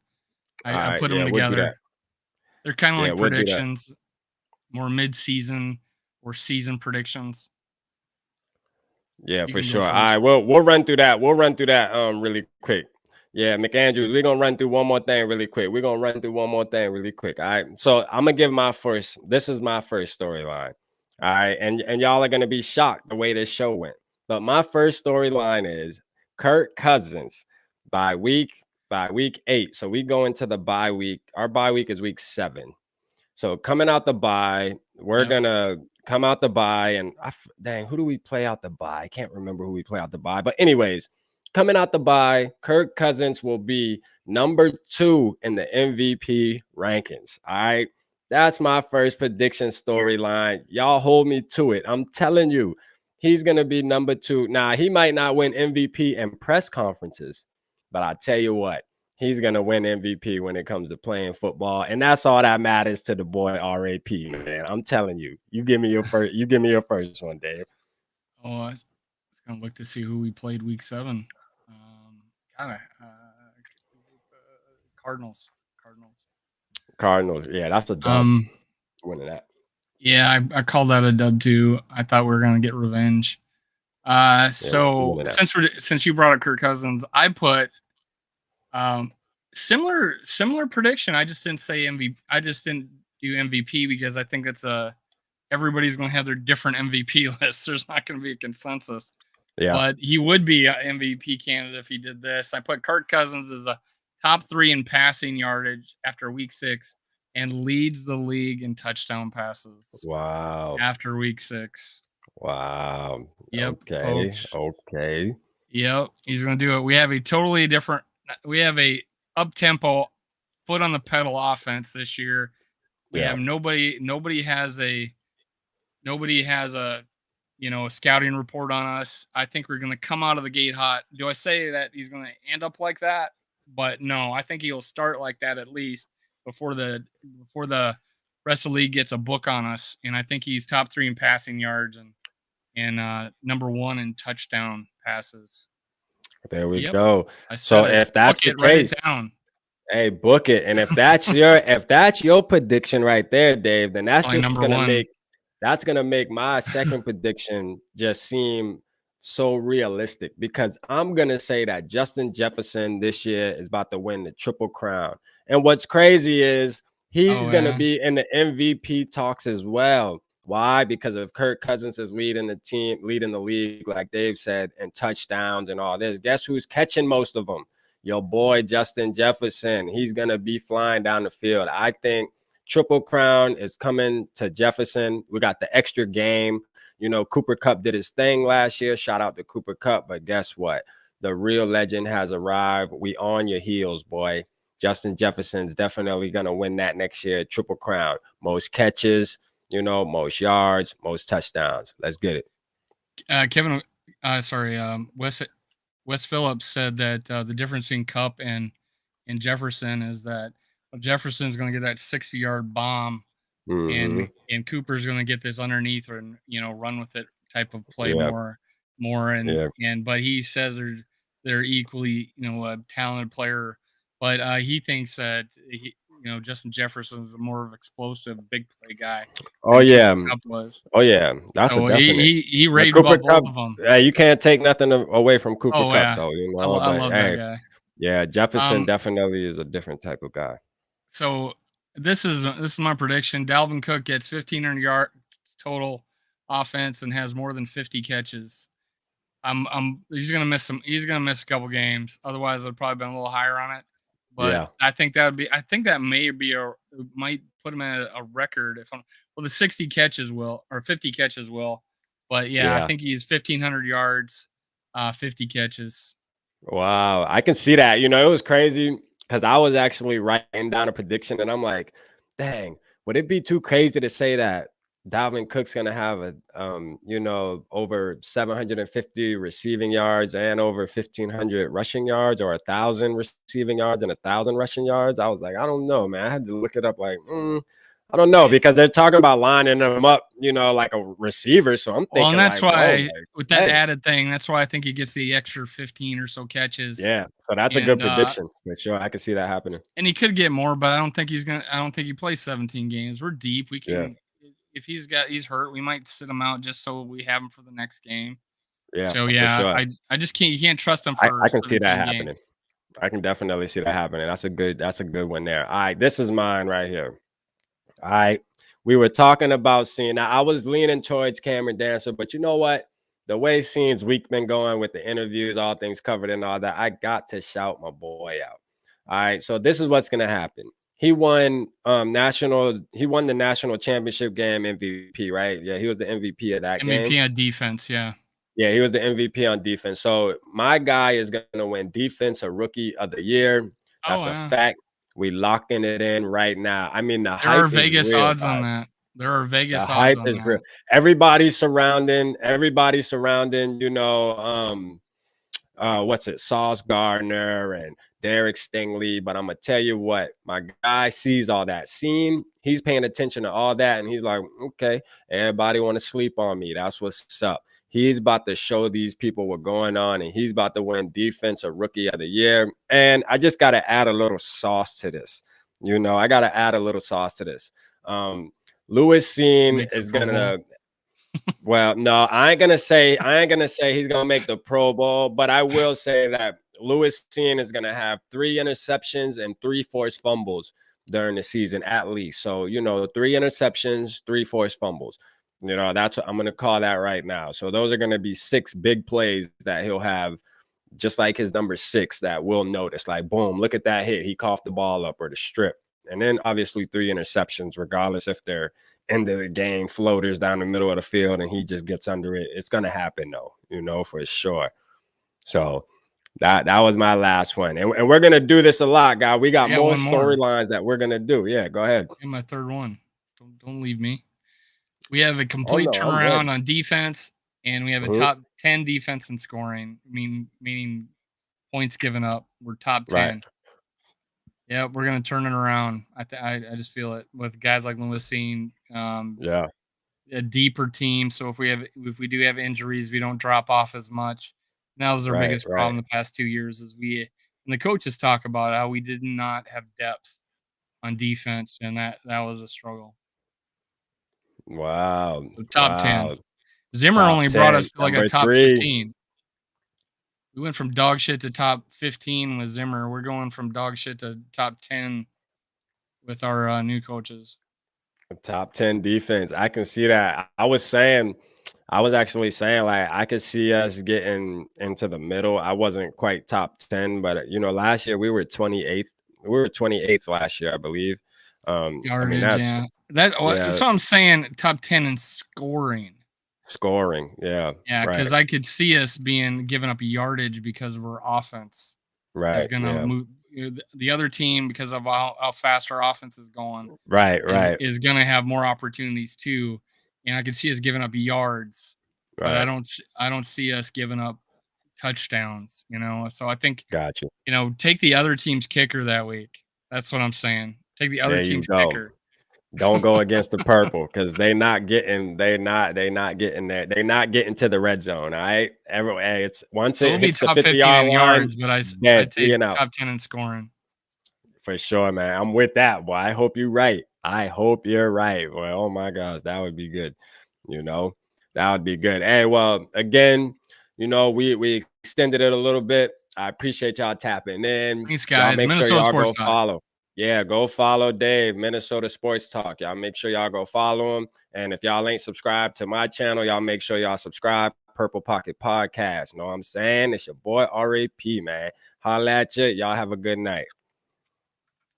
Speaker 2: I put them together. They're kind of like predictions, more mid-season or season predictions.
Speaker 1: Yeah, for sure. All right, we'll run through that. We'll run through that really quick. Yeah, McAndrews, we're gonna run through one more thing really quick. All right. So I'm gonna give this is my first storyline. All right, and y'all are gonna be shocked the way this show went. But my first storyline is Kirk Cousins by week 8. So we go into the bye week. Our bye week is week 7. So coming out the bye, we're gonna come out the bye, and dang, who do we play out the bye? I can't remember who we play out the bye. But anyways, coming out the bye, Kirk Cousins will be number 2 in the MVP rankings. All right, that's my first prediction storyline. Y'all hold me to it. I'm telling you, he's going to be number 2. Now, he might not win MVP in press conferences, but I tell you what, he's going to win MVP when it comes to playing football. And that's all that matters to the boy RAP, man. I'm telling you. You give me your first one, Dave.
Speaker 2: Oh, I was going to look to see who we played week 7. Cardinals.
Speaker 1: Yeah, that's a dub. Winning that.
Speaker 2: Yeah, I called that a dub too. I thought we were going to get revenge. So since you brought up Kirk Cousins, I put similar prediction. I just didn't say MVP. I just didn't do MVP because I think it's everybody's going to have their different MVP lists. There's not going to be a consensus.
Speaker 1: Yeah.
Speaker 2: But he would be an MVP candidate if he did this. I put Kirk Cousins as a top 3 in passing yardage after week 6 and leads the league in touchdown passes.
Speaker 1: Wow.
Speaker 2: After week 6.
Speaker 1: Wow.
Speaker 2: Yep.
Speaker 1: Okay.
Speaker 2: Folks.
Speaker 1: Okay.
Speaker 2: Yep. He's going to do it. We have a up-tempo foot on the pedal offense this year. We have nobody has a scouting report on us. I think we're going to come out of the gate hot. Do I say that he's going to end up like that? But no, I think he'll start like that at least before the rest of the league gets a book on us. And I think he's top 3 in passing yards and number 1 in touchdown passes.
Speaker 1: There we go. So
Speaker 2: if
Speaker 1: that's the case, hey, book it. And if that's your prediction right there, Dave, then that's just gonna make my second prediction just seem so realistic, because I'm gonna say that Justin Jefferson this year is about to win the Triple Crown. And what's crazy is he's gonna be in the MVP talks as well. Why? Because of Kirk Cousins is leading the league, like Dave said, in touchdowns and all this. Guess who's catching most of them? Your boy Justin Jefferson. He's gonna be flying down the field. I think Triple Crown is coming to Jefferson. We got the extra game. Cooper Kupp did his thing last year. Shout out to Cooper Kupp. But guess what? The real legend has arrived. We on your heels, boy. Justin Jefferson's definitely going to win that next year. Triple Crown. Most catches, most yards, most touchdowns. Let's get it.
Speaker 2: Wes Phillips said that the difference between Kupp and Jefferson is that Jefferson's going to get that 60-yard bomb, and Cooper's going to get this underneath and run with it type of play more, but he says they're equally a talented player, but he thinks that Justin Jefferson's a more of explosive big play guy.
Speaker 1: Oh yeah,
Speaker 2: that's
Speaker 1: a definite.
Speaker 2: He raved about both of them.
Speaker 1: Yeah, you can't take nothing away from Cooper Kupp though.
Speaker 2: I love that guy.
Speaker 1: Yeah, Jefferson definitely is a different type of guy.
Speaker 2: So this is my prediction. Dalvin Cook gets 1,500 yards total offense and has more than 50 catches. He's gonna miss a couple games. Otherwise, I'd probably been a little higher on it. But I think that might put him at a record the 60 catches will, or 50 catches will. But I think he's 1,500 yards, 50 catches.
Speaker 1: Wow, I can see that. It was crazy because I was actually writing down a prediction, and I'm like, dang, would it be too crazy to say that Dalvin Cook's gonna have over 750 receiving yards and over 1,500 rushing yards, or 1,000 receiving yards and 1,000 rushing yards? I was like, I don't know, man. I had to look it up. Like, I don't know, because they're talking about lining them up, like a receiver. So I'm thinking,
Speaker 2: and that's why with that added thing, that's why I think he gets the extra 15 or so catches.
Speaker 1: Yeah, so that's a good prediction for sure. I can see that happening.
Speaker 2: And he could get more, but I don't think he plays 17 games. We're deep. We can. If he's hurt, we might sit him out just so we have him for the next game.
Speaker 1: Yeah.
Speaker 2: So
Speaker 1: sure.
Speaker 2: I just can't. You can't trust him for.
Speaker 1: I can see that happening. I can definitely see that happening. That's a good one there. All right, this is mine right here. All right, we were talking about seeing. Now I was leaning towards Cameron Dancer, but you know what? The way Scene's week been going with the interviews, all things covered, and all that, I got to shout my boy out. All right, so this is what's gonna happen. He won the national championship game MVP, right? Yeah, he was the MVP of that game.
Speaker 2: MVP on defense, yeah.
Speaker 1: Yeah, he was the MVP on defense. So my guy is gonna win defense or rookie of the year. That's a fact. We locking it in right now. I mean, there
Speaker 2: are Vegas odds on that. There are Vegas
Speaker 1: The
Speaker 2: odds
Speaker 1: hype
Speaker 2: on
Speaker 1: is real.
Speaker 2: that.
Speaker 1: Everybody's surrounding, what's it, Sauce Gardner and Derek Stingley. But I'm gonna tell you what, my guy sees all that. He's paying attention to all that, and he's like, okay, everybody want to sleep on me. That's what's up. He's about to show these people what's going on, and he's about to win Defensive Rookie of the Year. And I just got to add a little sauce to this. I got to add a little sauce to this. Lewis Cine is gonna. Well, no, I ain't gonna say he's gonna make the Pro Bowl, but I will say that Lewis Cine is gonna have 3 interceptions and 3 forced fumbles during the season at least. So 3 interceptions, 3 forced fumbles. That's what I'm gonna call that right now. So those are gonna be 6 big plays that he'll have, just like his number 6 that we'll notice. Like, boom, look at that hit. He coughed the ball up, or the strip. And then obviously 3 interceptions, regardless if they're end of the game floaters down the middle of the field and he just gets under it. It's gonna happen though, for sure. So that was my last one. And we're gonna do this a lot, guy. We got more storylines that we're gonna do. Yeah, go ahead.
Speaker 2: And my third one. Don't leave me. We have a complete turnaround on defense, and we have a top 10 defense in scoring, meaning points given up. We're top 10.
Speaker 1: Right.
Speaker 2: Yeah, we're gonna turn it around. I just feel it with guys like Lewis Cine. A deeper team. So if we do have injuries, we don't drop off as much. And that was our biggest problem the past 2 years, is and the coaches talk about how we did not have depth on defense, and that was a struggle.
Speaker 1: Wow.
Speaker 2: So top 10. Zimmer only brought us to like a top 15. We went from dog shit to top 15 with Zimmer. We're going from dog shit to top 10 with our new coaches.
Speaker 1: Top 10 defense. I can see that. I was actually saying, like, I could see us getting into the middle. I wasn't quite top 10, but last year we were 28th. We were 28th last year, I believe.
Speaker 2: Yardage, that's what I'm saying. Top 10 in scoring.
Speaker 1: Yeah.
Speaker 2: Yeah, because I could see us giving up yardage because of our offense.
Speaker 1: Right.
Speaker 2: Is gonna move the other team, because of how fast our offense is going.
Speaker 1: Right.
Speaker 2: Is gonna have more opportunities too, and I can see us giving up yards, but I don't see us giving up touchdowns. So I think,
Speaker 1: got you.
Speaker 2: Take the other team's kicker that week. That's what I'm saying. Take the other team's kicker.
Speaker 1: Don't go against the purple, because they're not getting there. They're not getting to the red zone. All right. It's once it hits the 50-yard line,
Speaker 2: yards, but I take top 10 in scoring.
Speaker 1: For sure, man. I'm with that, boy. I hope you're right. Well, oh my gosh, that would be good. That would be good. Hey, well, again, we extended it a little bit. I appreciate y'all tapping in.
Speaker 2: Thanks, guys.
Speaker 1: Y'all make sure y'all go follow.
Speaker 11: Yeah, go follow Dave, Minnesota Sports Talk. Y'all make sure y'all go follow him. And if y'all ain't subscribed to my channel, y'all make sure y'all subscribe. Purple Pocket Podcast. Know what I'm saying? It's your boy RAP, man. Holla at you. Y'all have a good night.